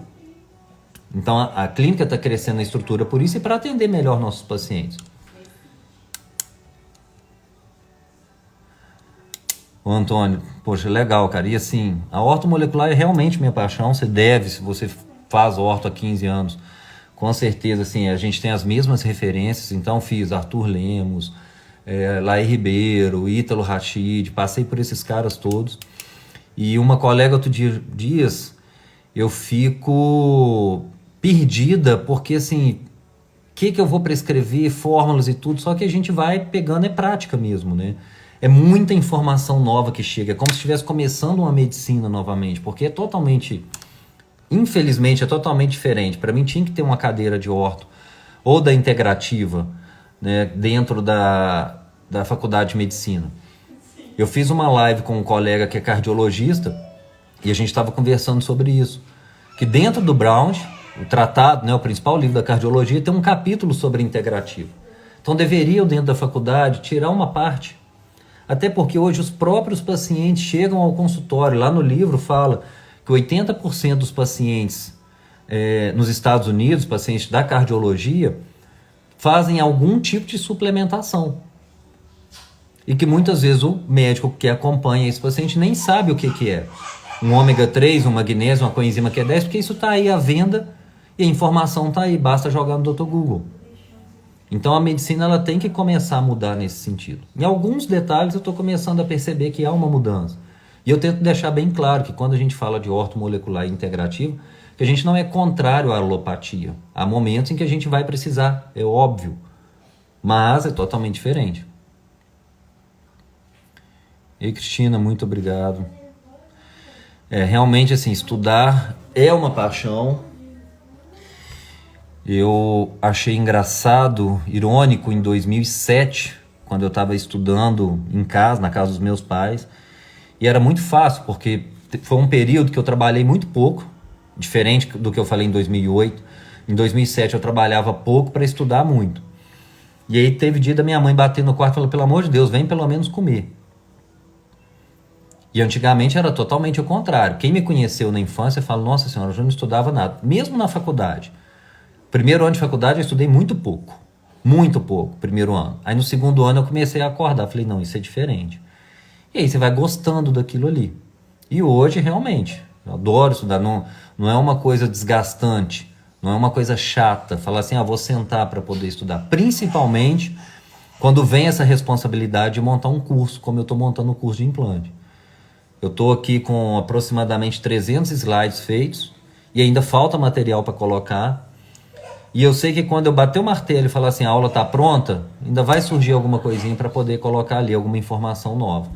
Então a clínica está crescendo a estrutura por isso e para atender melhor nossos pacientes. Ô Antônio, poxa, legal, cara. E assim, a ortomolecular é realmente minha paixão. Se você faz orto há 15 anos, com certeza, assim, a gente tem as mesmas referências. Então fiz Arthur Lemos, Laí Ribeiro, Ítalo Rachid, passei por esses caras todos. E uma colega outro dias, eu fico perdida, porque assim, o que eu vou prescrever, fórmulas e tudo, só que a gente vai pegando, é prática mesmo, né? É muita informação nova que chega, é como se estivesse começando uma medicina novamente, porque é totalmente, infelizmente, é totalmente diferente. Para mim tinha que ter uma cadeira de orto, ou da integrativa, né, dentro da faculdade de medicina. Eu fiz uma live com um colega que é cardiologista e a gente estava conversando sobre isso. Que dentro do Brown, o tratado, né, o principal livro da cardiologia, tem um capítulo sobre integrativo. Então deveriam, dentro da faculdade, tirar uma parte. Até porque hoje os próprios pacientes chegam ao consultório. Lá no livro fala que 80% dos pacientes nos Estados Unidos, pacientes da cardiologia, fazem algum tipo de suplementação. E que muitas vezes o médico que acompanha esse paciente nem sabe o que é. Um ômega 3, um magnésio, uma coenzima Q10, porque isso está aí à venda e a informação está aí, basta jogar no Dr. Google. Então a medicina ela tem que começar a mudar nesse sentido. Em alguns detalhes eu estou começando a perceber que há uma mudança. E eu tento deixar bem claro que quando a gente fala de ortomolecular e integrativo, que a gente não é contrário à alopatia. Há momentos em que a gente vai precisar, é óbvio, mas é totalmente diferente. E Cristina, muito obrigado. Realmente, assim, estudar é uma paixão. Eu achei engraçado, irônico, em 2007, quando eu estava estudando em casa, na casa dos meus pais, e era muito fácil, porque foi um período que eu trabalhei muito pouco, diferente do que eu falei em 2008. Em 2007 eu trabalhava pouco para estudar muito. E aí teve dia da minha mãe bater no quarto e falar, pelo amor de Deus, vem pelo menos comer. E antigamente era totalmente o contrário. Quem me conheceu na infância fala, nossa senhora, eu já não estudava nada. Mesmo na faculdade. Primeiro ano de faculdade eu estudei muito pouco, primeiro ano. Aí no segundo ano eu comecei a acordar, falei, não, isso é diferente. E aí você vai gostando daquilo ali. E hoje, realmente, eu adoro estudar, não é uma coisa desgastante, não é uma coisa chata, falar assim, vou sentar para poder estudar. Principalmente quando vem essa responsabilidade de montar um curso, como eu estou montando o curso de implante. Eu estou aqui com aproximadamente 300 slides feitos e ainda falta material para colocar. E eu sei que quando eu bater o martelo e falar assim, a aula está pronta, ainda vai surgir alguma coisinha para poder colocar ali, alguma informação nova.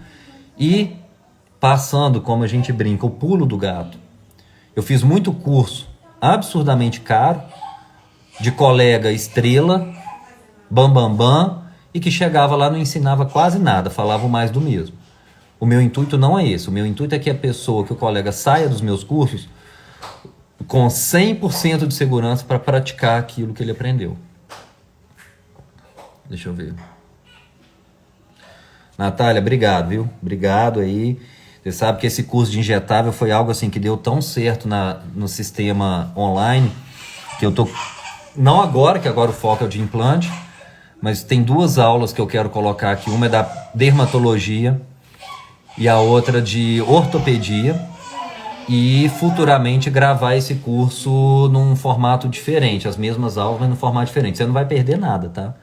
E passando, como a gente brinca, o pulo do gato. Eu fiz muito curso absurdamente caro, de colega estrela, bam, e que chegava lá e não ensinava quase nada, falava mais do mesmo. O meu intuito não é esse. O meu intuito é que a pessoa, que o colega saia dos meus cursos com 100% de segurança para praticar aquilo que ele aprendeu. Deixa eu ver. Natália, obrigado, viu? Obrigado aí. Você sabe que esse curso de injetável foi algo assim que deu tão certo no sistema online, que eu tô... Não agora, que agora o foco é o de implante, mas tem 2 aulas que eu quero colocar aqui. Uma é da dermatologia e a outra de ortopedia. E futuramente gravar esse curso num formato diferente. As mesmas aulas, mas num formato diferente. Você não vai perder nada, tá?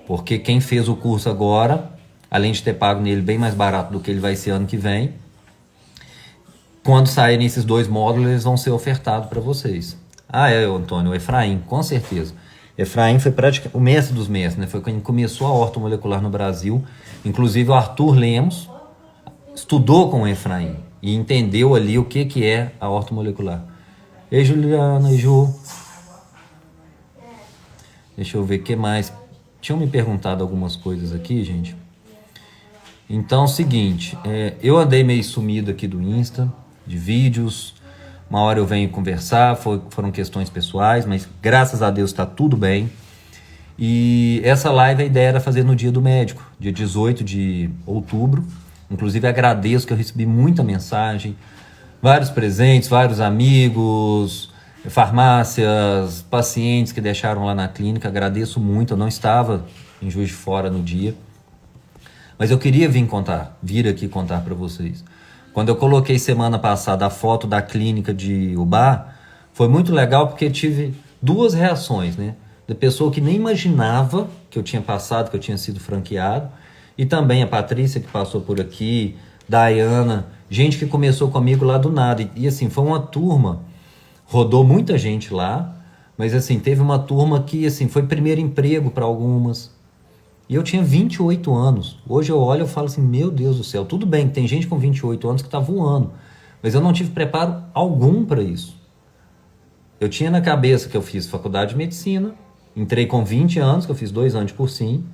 Porque quem fez o curso agora, além de ter pago nele bem mais barato do que ele vai ser ano que vem, quando saírem esses 2 módulos, eles vão ser ofertados para vocês. Ah, Antônio, o Efraim, com certeza. Efraim foi praticamente o mestre dos mestres, né? Foi quem começou a ortomolecular no Brasil. Inclusive o Arthur Lemos estudou com o Efraim e entendeu ali o que é a ortomolecular. Ei, Juliana, e Ju. Deixa eu ver o que mais. Tinham me perguntado algumas coisas aqui, gente. Então, seguinte, eu andei meio sumido aqui do Insta, de vídeos. Uma hora eu venho conversar, foram questões pessoais, mas graças a Deus está tudo bem. E essa live, a ideia era fazer no Dia do Médico, dia 18 de outubro. Inclusive agradeço que eu recebi muita mensagem, vários presentes, vários amigos, farmácias, pacientes que deixaram lá na clínica. Agradeço muito, eu não estava em Juiz de Fora no dia. Mas eu queria vir aqui contar para vocês. Quando eu coloquei semana passada a foto da clínica de Ubá, foi muito legal porque tive 2 reações, né? Da pessoa que nem imaginava que eu tinha passado, que eu tinha sido franqueado. E também a Patrícia, que passou por aqui, Dayana, gente que começou comigo lá do nada. E assim, foi uma turma, rodou muita gente lá, mas assim, teve uma turma que assim, foi primeiro emprego para algumas. E eu tinha 28 anos. Hoje eu olho e falo assim, meu Deus do céu, tudo bem, tem gente com 28 anos que está voando, mas eu não tive preparo algum para isso. Eu tinha na cabeça que eu fiz faculdade de medicina, entrei com 20 anos, que eu fiz 2 anos de cursinho,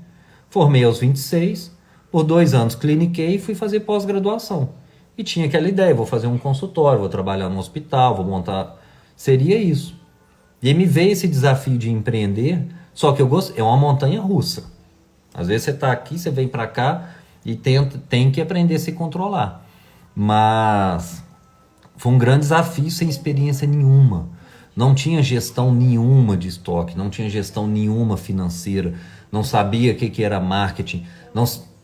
formei aos 26, por 2 anos cliniquei e fui fazer pós-graduação. E tinha aquela ideia, vou fazer um consultório, vou trabalhar no hospital, vou montar... Seria isso. E aí me veio esse desafio de empreender, só que é uma montanha russa. Às vezes você está aqui, você vem para cá e tem que aprender a se controlar. Mas foi um grande desafio sem experiência nenhuma. Não tinha gestão nenhuma de estoque, não tinha gestão nenhuma financeira, não sabia o que era marketing,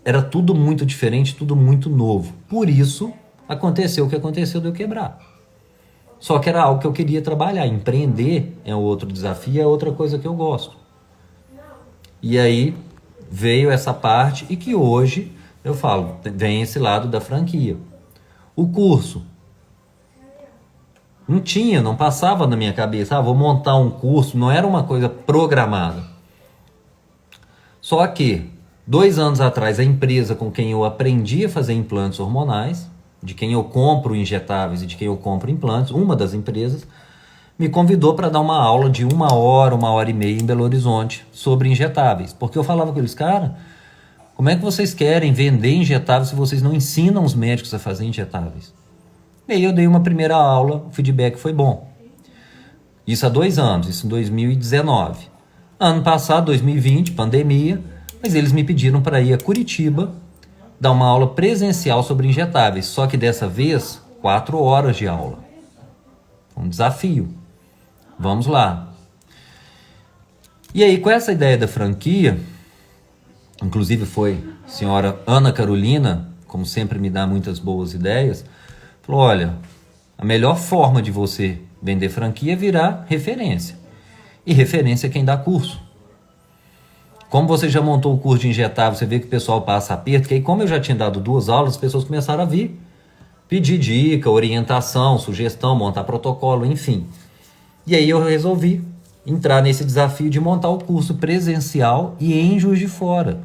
era tudo muito diferente, tudo muito novo. Por isso, aconteceu o que aconteceu de eu quebrar. Só que era algo que eu queria trabalhar. Empreender é outro desafio, é outra coisa que eu gosto. E aí veio essa parte e que hoje, eu falo, vem esse lado da franquia. O curso. Não passava na minha cabeça, vou montar um curso, não era uma coisa programada. Só que, 2 anos atrás, a empresa com quem eu aprendi a fazer implantes hormonais, de quem eu compro injetáveis e de quem eu compro implantes, uma das empresas, me convidou para dar uma aula de 1 hora, 1h30 em Belo Horizonte sobre injetáveis. Porque eu falava com eles, cara, como é que vocês querem vender injetáveis se vocês não ensinam os médicos a fazer injetáveis? E aí eu dei uma primeira aula, o feedback foi bom. Isso há 2 anos, isso em 2019. Ano passado, 2020, pandemia, mas eles me pediram para ir a Curitiba dar uma aula presencial sobre injetáveis, só que dessa vez, 4 horas de aula. Um desafio. Vamos lá. E aí, com essa ideia da franquia, inclusive foi a senhora Ana Carolina, como sempre me dá muitas boas ideias, falou, olha, a melhor forma de você vender franquia é virar referência. E referência é quem dá curso. Como você já montou o curso de injetável, você vê que o pessoal passa aperto, que aí como eu já tinha dado 2 aulas, as pessoas começaram a vir, pedir dica, orientação, sugestão, montar protocolo, enfim. E aí eu resolvi entrar nesse desafio de montar o curso presencial e em Juiz de Fora,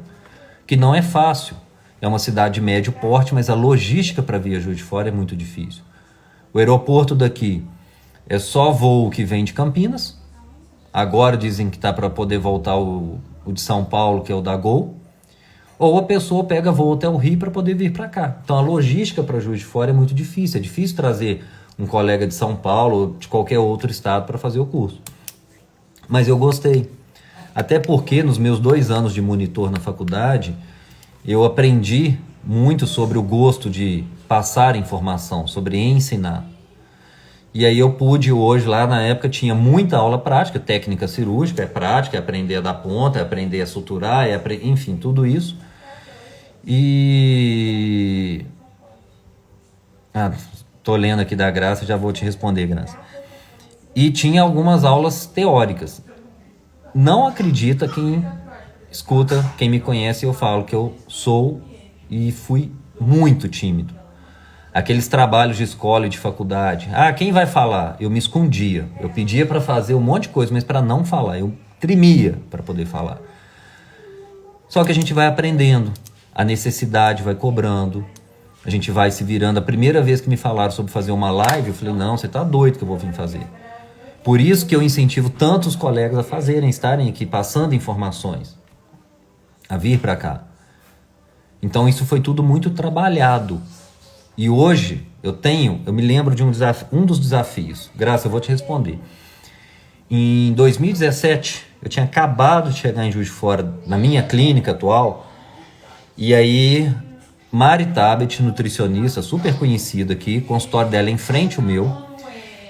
que não é fácil. É uma cidade de médio porte, mas a logística para vir a Juiz de Fora é muito difícil. O aeroporto daqui é só voo que vem de Campinas. Agora dizem que está para poder voltar o de São Paulo, que é o da Gol. ou a pessoa pega voo até o Rio para poder vir para cá. Então a logística para Juiz de Fora é muito difícil. É difícil trazer um colega de São Paulo ou de qualquer outro estado para fazer o curso. Mas eu gostei. Até porque nos meus 2 anos de monitor na faculdade, eu aprendi muito sobre o gosto de passar informação, sobre ensinar. E aí eu pude hoje, lá na época, tinha muita aula prática, técnica cirúrgica, é prática, é aprender a dar ponta, é aprender a suturar, enfim, tudo isso. E... tô lendo aqui da Graça, já vou te responder, Graça. E tinha algumas aulas teóricas. Não acredita quem escuta, quem me conhece, eu falo que eu sou e fui muito tímido. Aqueles trabalhos de escola e de faculdade. Quem vai falar? Eu me escondia. Eu pedia para fazer um monte de coisa, mas para não falar. Eu tremia para poder falar. Só que a gente vai aprendendo. A necessidade vai cobrando. A gente vai se virando. A primeira vez que me falaram sobre fazer uma live, eu falei, não, você tá doido que eu vou vir fazer. Por isso que eu incentivo tantos colegas a fazerem, estarem aqui passando informações. A vir para cá. Então isso foi tudo muito trabalhado. E hoje eu me lembro de um dos desafios. Graça, eu vou te responder. Em 2017, eu tinha acabado de chegar em Juiz de Fora, na minha clínica atual. E aí, Mari Tabet, nutricionista, super conhecida aqui, consultório dela em frente ao meu.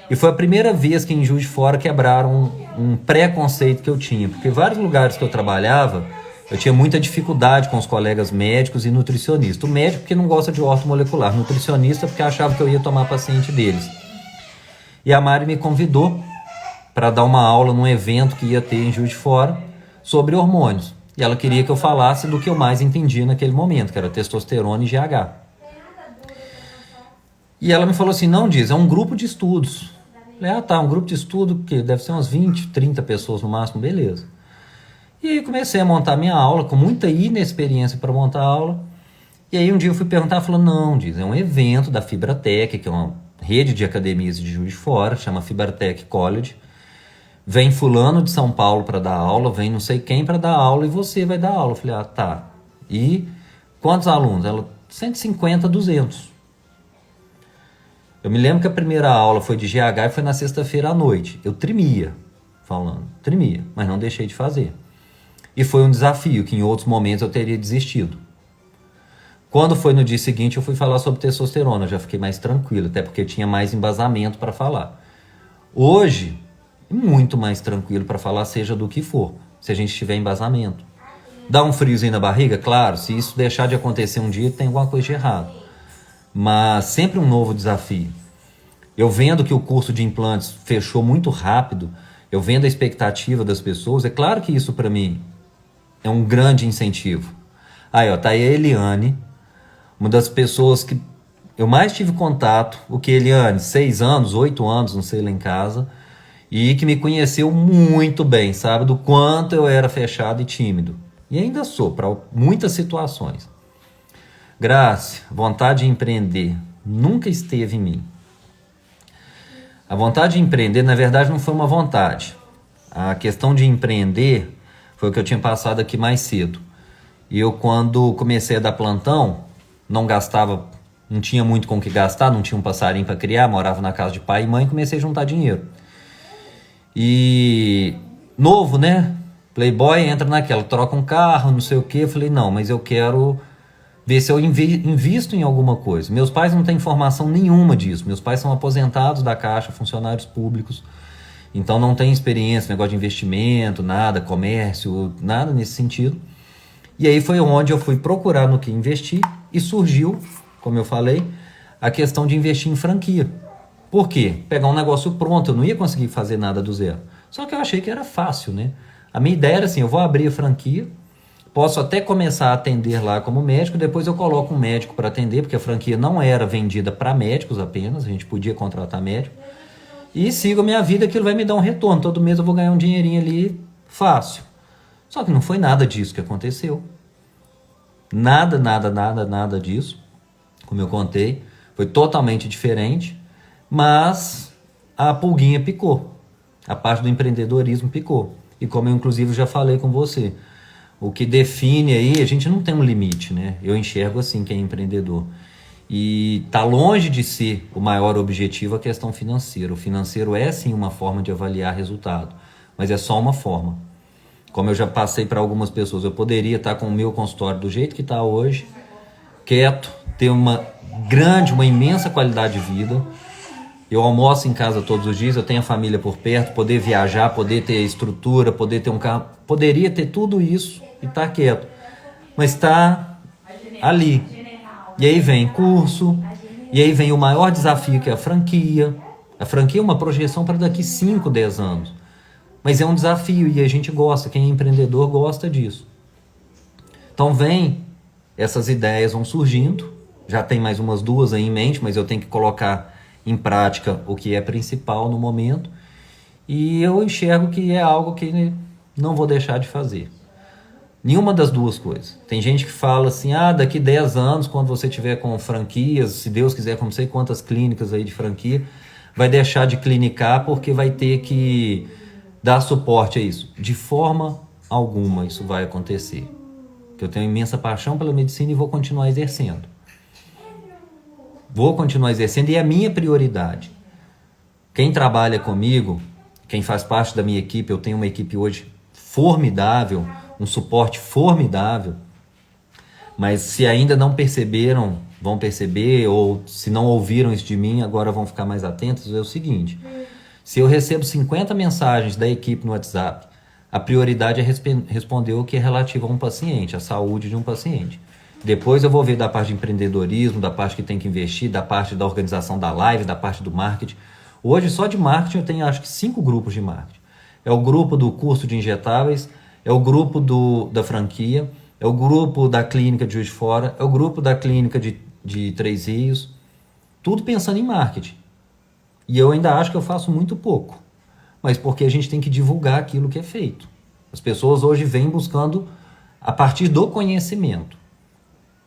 E foi a primeira vez que em Juiz de Fora quebraram um preconceito que eu tinha. Porque vários lugares que eu trabalhava, eu tinha muita dificuldade com os colegas médicos e nutricionistas. O médico porque não gosta de ortomolecular, nutricionista porque achava que eu ia tomar paciente deles. E a Mari me convidou para dar uma aula num evento que ia ter em Juiz de Fora sobre hormônios. E ela queria que eu falasse do que eu mais entendia naquele momento, que era testosterona e GH. E ela me falou assim, não, Diz, é um grupo de estudos. Eu falei, um grupo de estudo que deve ser umas 20, 30 pessoas no máximo, beleza. E aí comecei a montar minha aula, com muita inexperiência para montar a aula. E aí um dia eu fui perguntar, falou, não, Diz, é um evento da Fibratec, que é uma rede de academias de Juiz de Fora, chama Fibratec College. Vem fulano de São Paulo para dar aula, vem não sei quem para dar aula e você vai dar aula. Eu falei, tá. E quantos alunos? Ela, 150, 200. Eu me lembro que a primeira aula foi de GH e foi na sexta-feira à noite. Eu tremia, mas não deixei de fazer. E foi um desafio que em outros momentos eu teria desistido. Quando foi no dia seguinte eu fui falar sobre testosterona, eu já fiquei mais tranquilo, até porque tinha mais embasamento para falar. Hoje, muito mais tranquilo para falar, seja do que for, se a gente tiver embasamento. Dá um friozinho na barriga? Claro, se isso deixar de acontecer um dia, tem alguma coisa de errado. Mas sempre um novo desafio. Eu vendo que o curso de implantes fechou muito rápido, eu vendo a expectativa das pessoas, é claro que isso para mim é um grande incentivo. Aí, tá aí a Eliane, uma das pessoas que eu mais tive contato, Eliane, 6 anos, 8 anos, não sei, lá em casa, e que me conheceu muito bem, sabe, do quanto eu era fechado e tímido. E ainda sou, para muitas situações. Graça, vontade de empreender nunca esteve em mim. A vontade de empreender, na verdade, não foi uma vontade. A questão de empreender foi o que eu tinha passado aqui mais cedo. E eu, quando comecei a dar plantão, não tinha muito com o que gastar, não tinha um passarinho para criar, morava na casa de pai e mãe, comecei a juntar dinheiro. E novo, né? Playboy entra naquela, troca um carro, não sei o quê. Eu falei, não, mas eu quero ver se eu invisto em alguma coisa. Meus pais não têm informação nenhuma disso. Meus pais são aposentados da Caixa, funcionários públicos. Então não tem experiência, negócio de investimento, nada, comércio, nada nesse sentido. E aí foi onde eu fui procurar no que investir e surgiu, como eu falei, a questão de investir em franquia. Por quê? Pegar um negócio pronto, eu não ia conseguir fazer nada do zero. Só que eu achei que era fácil, né? A minha ideia era assim, eu vou abrir a franquia, posso até começar a atender lá como médico, depois eu coloco um médico para atender, porque a franquia não era vendida para médicos apenas, a gente podia contratar médico. E sigo a minha vida, aquilo vai me dar um retorno. Todo mês eu vou ganhar um dinheirinho ali fácil. Só que não foi nada disso que aconteceu. Nada disso. Como eu contei, foi totalmente diferente. Mas a pulguinha picou. A parte do empreendedorismo picou. E como eu inclusive já falei com você, O que define aí, a gente não tem um limite, né? Eu enxergo assim quem é empreendedor. E tá longe de ser o maior objetivo a questão financeira. O financeiro é sim uma forma de avaliar resultado, mas é só uma forma. Como eu já passei para algumas pessoas, eu poderia estar com o meu consultório do jeito que está hoje, quieto, ter uma imensa qualidade de vida. Eu almoço em casa todos os dias, eu tenho a família por perto, poder viajar, poder ter estrutura, poder ter um carro. Poderia ter tudo isso e estar quieto. Mas está ali. E aí vem curso, e aí vem o maior desafio que é a franquia. A franquia é uma projeção para daqui 5, 10 anos. Mas é um desafio e a gente gosta, quem é empreendedor gosta disso. Então essas ideias vão surgindo, já tem mais umas 2 aí em mente, mas eu tenho que colocar em prática o que é principal no momento. E eu enxergo que é algo que não vou deixar de fazer. Nenhuma das 2 coisas. Tem gente que fala assim, daqui 10 anos, quando você tiver com franquias, se Deus quiser, com não sei quantas clínicas aí de franquia, vai deixar de clinicar porque vai ter que dar suporte a isso. De forma alguma isso vai acontecer. Porque eu tenho imensa paixão pela medicina e vou continuar exercendo. Vou continuar exercendo e é a minha prioridade. Quem trabalha comigo, quem faz parte da minha equipe, eu tenho uma equipe hoje formidável, um suporte formidável, mas se ainda não perceberam, vão perceber, ou se não ouviram isso de mim, agora vão ficar mais atentos, é o seguinte: se eu recebo 50 mensagens da equipe no WhatsApp, a prioridade é responder o que é relativo a um paciente, a saúde de um paciente. Depois eu vou ver da parte de empreendedorismo, da parte que tem que investir, da parte da organização da live, da parte do marketing. Hoje, só de marketing, eu tenho acho que 5 grupos de marketing. É o grupo do curso de injetáveis, é o grupo da franquia, é o grupo da clínica de Juiz de Fora, é o grupo da clínica de Três Rios. Tudo pensando em marketing. E eu ainda acho que eu faço muito pouco. Mas porque a gente tem que divulgar aquilo que é feito. As pessoas hoje vêm buscando a partir do conhecimento.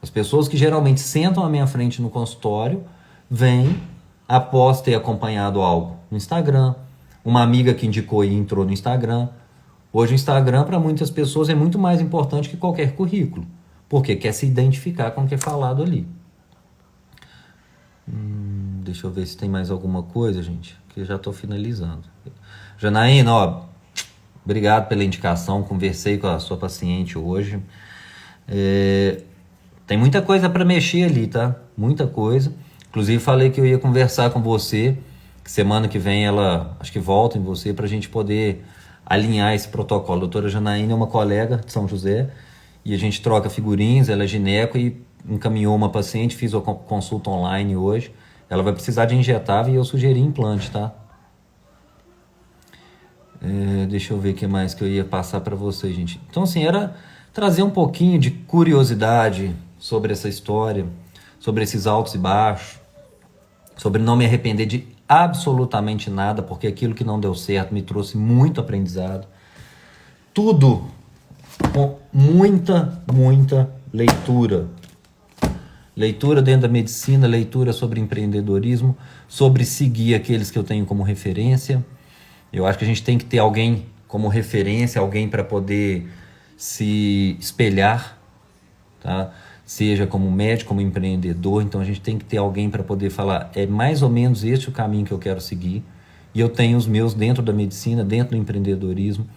As pessoas que geralmente sentam à minha frente no consultório vêm após ter acompanhado algo no Instagram, uma amiga que indicou e entrou no Instagram. Hoje o Instagram para muitas pessoas é muito mais importante que qualquer currículo, porque quer se identificar com o que é falado ali. Deixa eu ver se tem mais alguma coisa, gente, que eu já estou finalizando. Janaína, obrigado pela indicação, conversei com a sua paciente hoje. Tem muita coisa para mexer ali, tá? Muita coisa. Inclusive falei que eu ia conversar com você, que semana que vem ela, acho que volta em você, para a gente poder alinhar esse protocolo. A doutora Janaína é uma colega de São José e a gente troca figurinhas, ela é gineco e encaminhou uma paciente, fiz a consulta online hoje. Ela vai precisar de injetável e eu sugeri implante, tá? Deixa eu ver o que mais que eu ia passar para vocês, gente. Então, assim, era trazer um pouquinho de curiosidade sobre essa história, sobre esses altos e baixos, sobre não me arrepender de absolutamente nada, porque aquilo que não deu certo me trouxe muito aprendizado. Tudo com muita leitura. Leitura dentro da medicina, leitura sobre empreendedorismo, sobre seguir aqueles que eu tenho como referência. Eu acho que a gente tem que ter alguém como referência, alguém para poder se espelhar, tá? Seja como médico, como empreendedor. Então a gente tem que ter alguém para poder falar, é mais ou menos este o caminho que eu quero seguir. E eu tenho os meus dentro da medicina, dentro do empreendedorismo.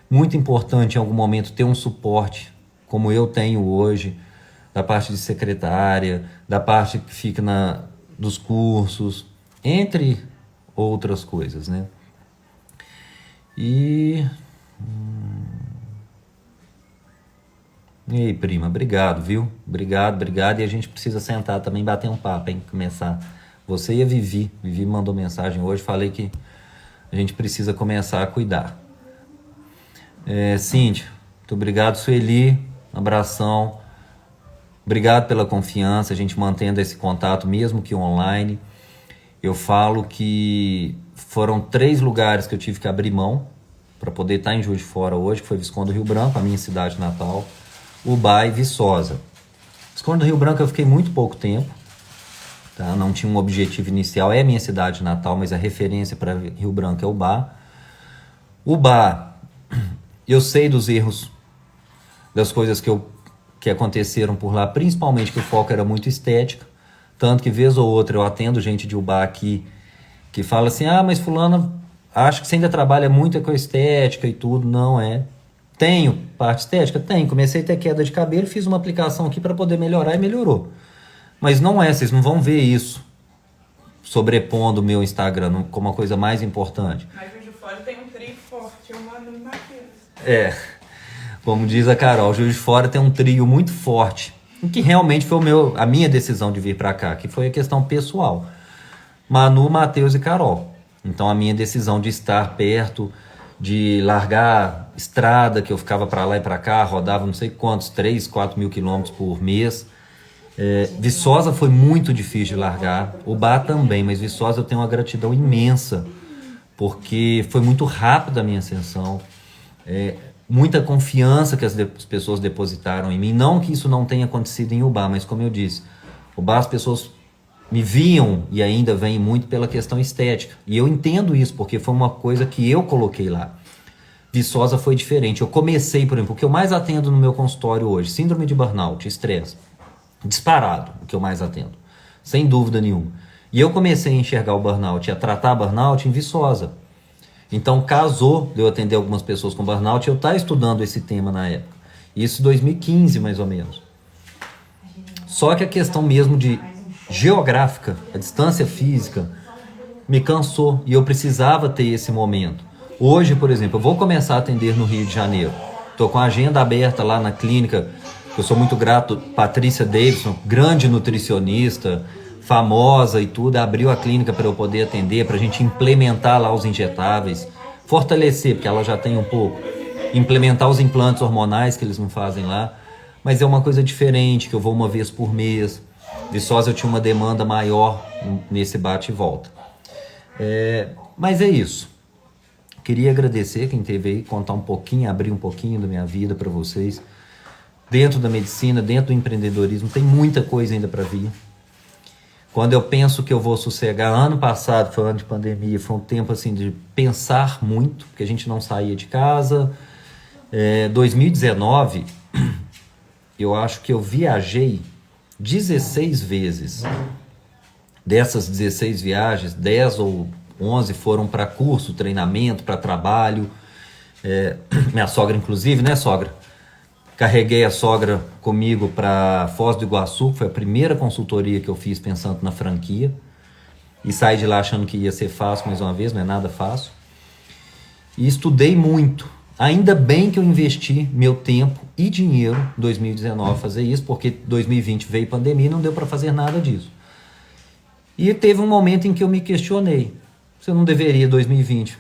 Muito importante em algum momento ter um suporte, como eu tenho hoje, da parte de secretária, da parte que fica dos cursos, entre outras coisas, né? E aí, prima, obrigado, viu? Obrigado. E a gente precisa sentar também, bater um papo, hein? Começar. Você e a Vivi mandou mensagem hoje, falei que a gente precisa começar a cuidar. Cíntia, muito obrigado. Sueli, um abração. Obrigado pela confiança, a gente mantendo esse contato, mesmo que online. Eu falo que foram 3 lugares que eu tive que abrir mão para poder estar em Juiz de Fora hoje, que foi Visconde do Rio Branco, a minha cidade natal, Ubá e Viçosa. Visconde do Rio Branco eu fiquei muito pouco tempo, tá? Não tinha um objetivo inicial, é a minha cidade natal, mas a referência para Rio Branco é Ubá. Ubá, eu sei dos erros das coisas que aconteceram por lá, principalmente que o foco era muito estética, tanto que vez ou outra eu atendo gente de Ubá aqui que fala assim, mas fulano, acho que você ainda trabalha muito com a estética e tudo. Não é. Tenho parte estética? Tenho. Comecei a ter queda de cabelo, fiz uma aplicação aqui para poder melhorar e melhorou. Mas não é, vocês não vão ver isso sobrepondo o meu Instagram como uma coisa mais importante. Mas Juiz de Fora tem um trio forte, eu mando no Matheus. Como diz a Carol, Juiz de Fora tem um trio muito forte, que realmente foi a minha decisão de vir para cá, que foi a questão pessoal. Manu, Matheus e Carol. Então a minha decisão de estar perto, de largar estrada, que eu ficava para lá e para cá, rodava não sei quantos, 3, 4 mil quilômetros por mês. Viçosa foi muito difícil de largar, Ubá também, mas Viçosa eu tenho uma gratidão imensa, porque foi muito rápida a minha ascensão, muita confiança que as pessoas depositaram em mim. Não que isso não tenha acontecido em Ubá, mas como eu disse, Ubá as pessoas me viam e ainda vêm muito pela questão estética. E eu entendo isso, porque foi uma coisa que eu coloquei lá. Viçosa foi diferente. Eu comecei, por exemplo, o que eu mais atendo no meu consultório hoje, síndrome de burnout, estresse. Disparado, o que eu mais atendo. Sem dúvida nenhuma. E eu comecei a enxergar o burnout e a tratar burnout em Viçosa. Então casou de eu atender algumas pessoas com burnout e eu estava estudando esse tema na época. Isso em 2015, mais ou menos. Só que a questão mesmo de geográfica, a distância física, me cansou e eu precisava ter esse momento. Hoje, por exemplo, eu vou começar a atender no Rio de Janeiro. Estou com a agenda aberta lá na clínica. Eu sou muito grato, Patrícia Davidson, grande nutricionista, famosa e tudo, abriu a clínica para eu poder atender, para a gente implementar lá os injetáveis, fortalecer, porque ela já tem um pouco, implementar os implantes hormonais que eles não fazem lá, mas é uma coisa diferente, que eu vou uma vez por mês. Viçosa eu tinha uma demanda maior nesse bate e volta. Mas é isso. Queria agradecer quem esteve aí, contar um pouquinho, abrir um pouquinho da minha vida para vocês. Dentro da medicina, dentro do empreendedorismo, tem muita coisa ainda para vir. Quando eu penso que eu vou sossegar, ano passado foi um ano de pandemia, foi um tempo assim de pensar muito, porque a gente não saía de casa. 2019, eu acho que eu viajei 16 vezes. Dessas 16 viagens, 10 ou 11 foram para curso, treinamento, para trabalho. Minha sogra, inclusive, né, sogra? Carreguei a sogra comigo para Foz do Iguaçu, foi a primeira consultoria que eu fiz pensando na franquia. E saí de lá achando que ia ser fácil, mais uma vez, não é nada fácil. E estudei muito. Ainda bem que eu investi meu tempo e dinheiro em 2019 fazer isso, porque 2020 veio pandemia e não deu para fazer nada disso. E teve um momento em que eu me questionei. Você não deveria 2020.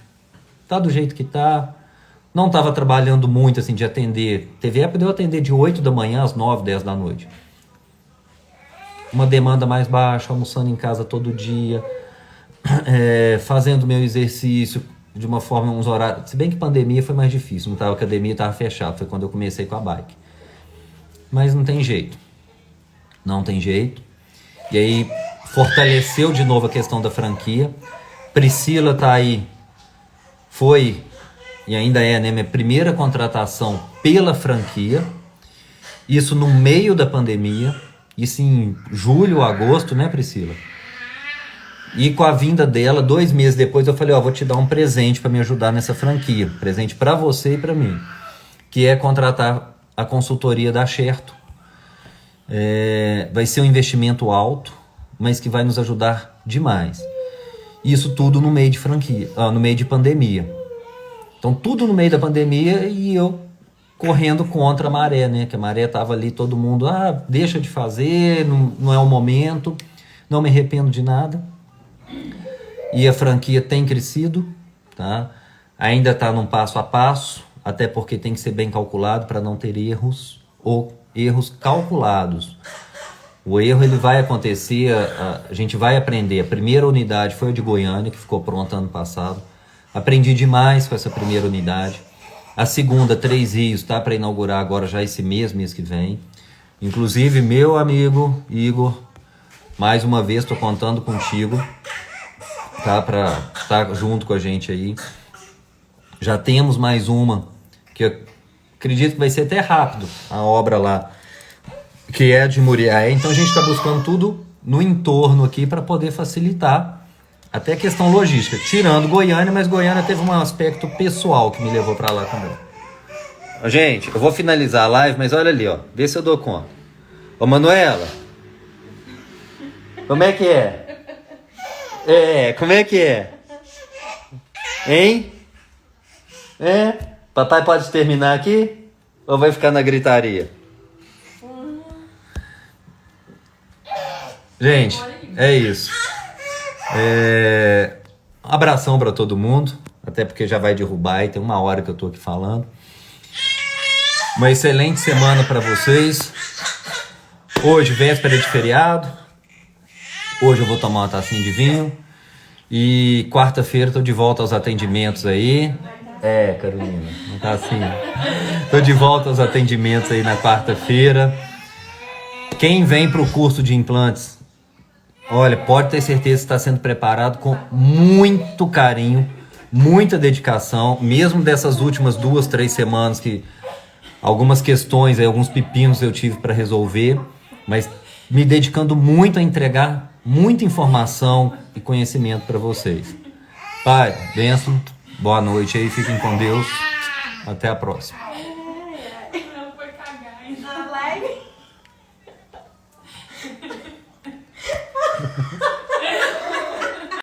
Tá do jeito que tá. Não estava trabalhando muito assim de atender. Teve época de eu atender de 8 da manhã às 9, 10 da noite. Uma demanda mais baixa, almoçando em casa todo dia, fazendo meu exercício de uma forma, uns horários. Se bem que pandemia foi mais difícil, não tava, a academia estava fechada, foi quando eu comecei com a bike. Mas não tem jeito. Não tem jeito. E aí fortaleceu de novo a questão da franquia. Priscila tá aí, foi e ainda é, né, minha primeira contratação pela franquia, isso no meio da pandemia, isso em julho, agosto, né, Priscila? E com a vinda dela, 2 meses depois, eu falei, vou te dar um presente para me ajudar nessa franquia, presente para você e para mim, que é contratar a consultoria da Xerto. Vai ser um investimento alto, mas que vai nos ajudar demais. Isso tudo no meio de franquia, no meio de pandemia. Então, tudo no meio da pandemia e eu correndo contra a maré, né? Que a maré estava ali, todo mundo, deixa de fazer, não é o momento, não me arrependo de nada. E a franquia tem crescido, tá? Ainda está num passo a passo, até porque tem que ser bem calculado para não ter erros ou erros calculados. O erro ele vai acontecer, a gente vai aprender. A primeira unidade foi a de Goiânia, que ficou pronta ano passado. Aprendi demais com essa primeira unidade. A segunda, Três Rios, está para inaugurar agora já esse mês que vem. Inclusive, meu amigo Igor, mais uma vez estou contando contigo, tá, para estar junto com a gente aí. Já temos mais uma, que acredito que vai ser até rápido a obra lá, que é de Muriaé. Então a gente está buscando tudo no entorno aqui para poder facilitar até a questão logística, tirando Goiânia, mas Goiânia teve um aspecto pessoal que me levou para lá também. Gente, eu vou finalizar a live, mas olha ali, ó, vê se eu dou conta. Ô Manuela, como é que é? Como é que é? Hein? Papai pode terminar aqui? Ou vai ficar na gritaria? Gente, é isso. Um abração para todo mundo. Até porque já vai derrubar e tem 1 hora que eu tô aqui falando. Uma excelente semana para vocês. Hoje, véspera de feriado. Hoje eu vou tomar uma tacinha de vinho. E quarta-feira tô de volta aos atendimentos aí. Carolina, não tá assim. Tô de volta aos atendimentos aí na quarta-feira. Quem vem pro curso de implantes, olha, pode ter certeza que está sendo preparado com muito carinho, muita dedicação, mesmo dessas últimas 2, 3 semanas que algumas questões, alguns pepinos eu tive para resolver, mas me dedicando muito a entregar muita informação e conhecimento para vocês. Pai, bênção, boa noite aí, fiquem com Deus, até a próxima. Não foi cagar, hein? Na live.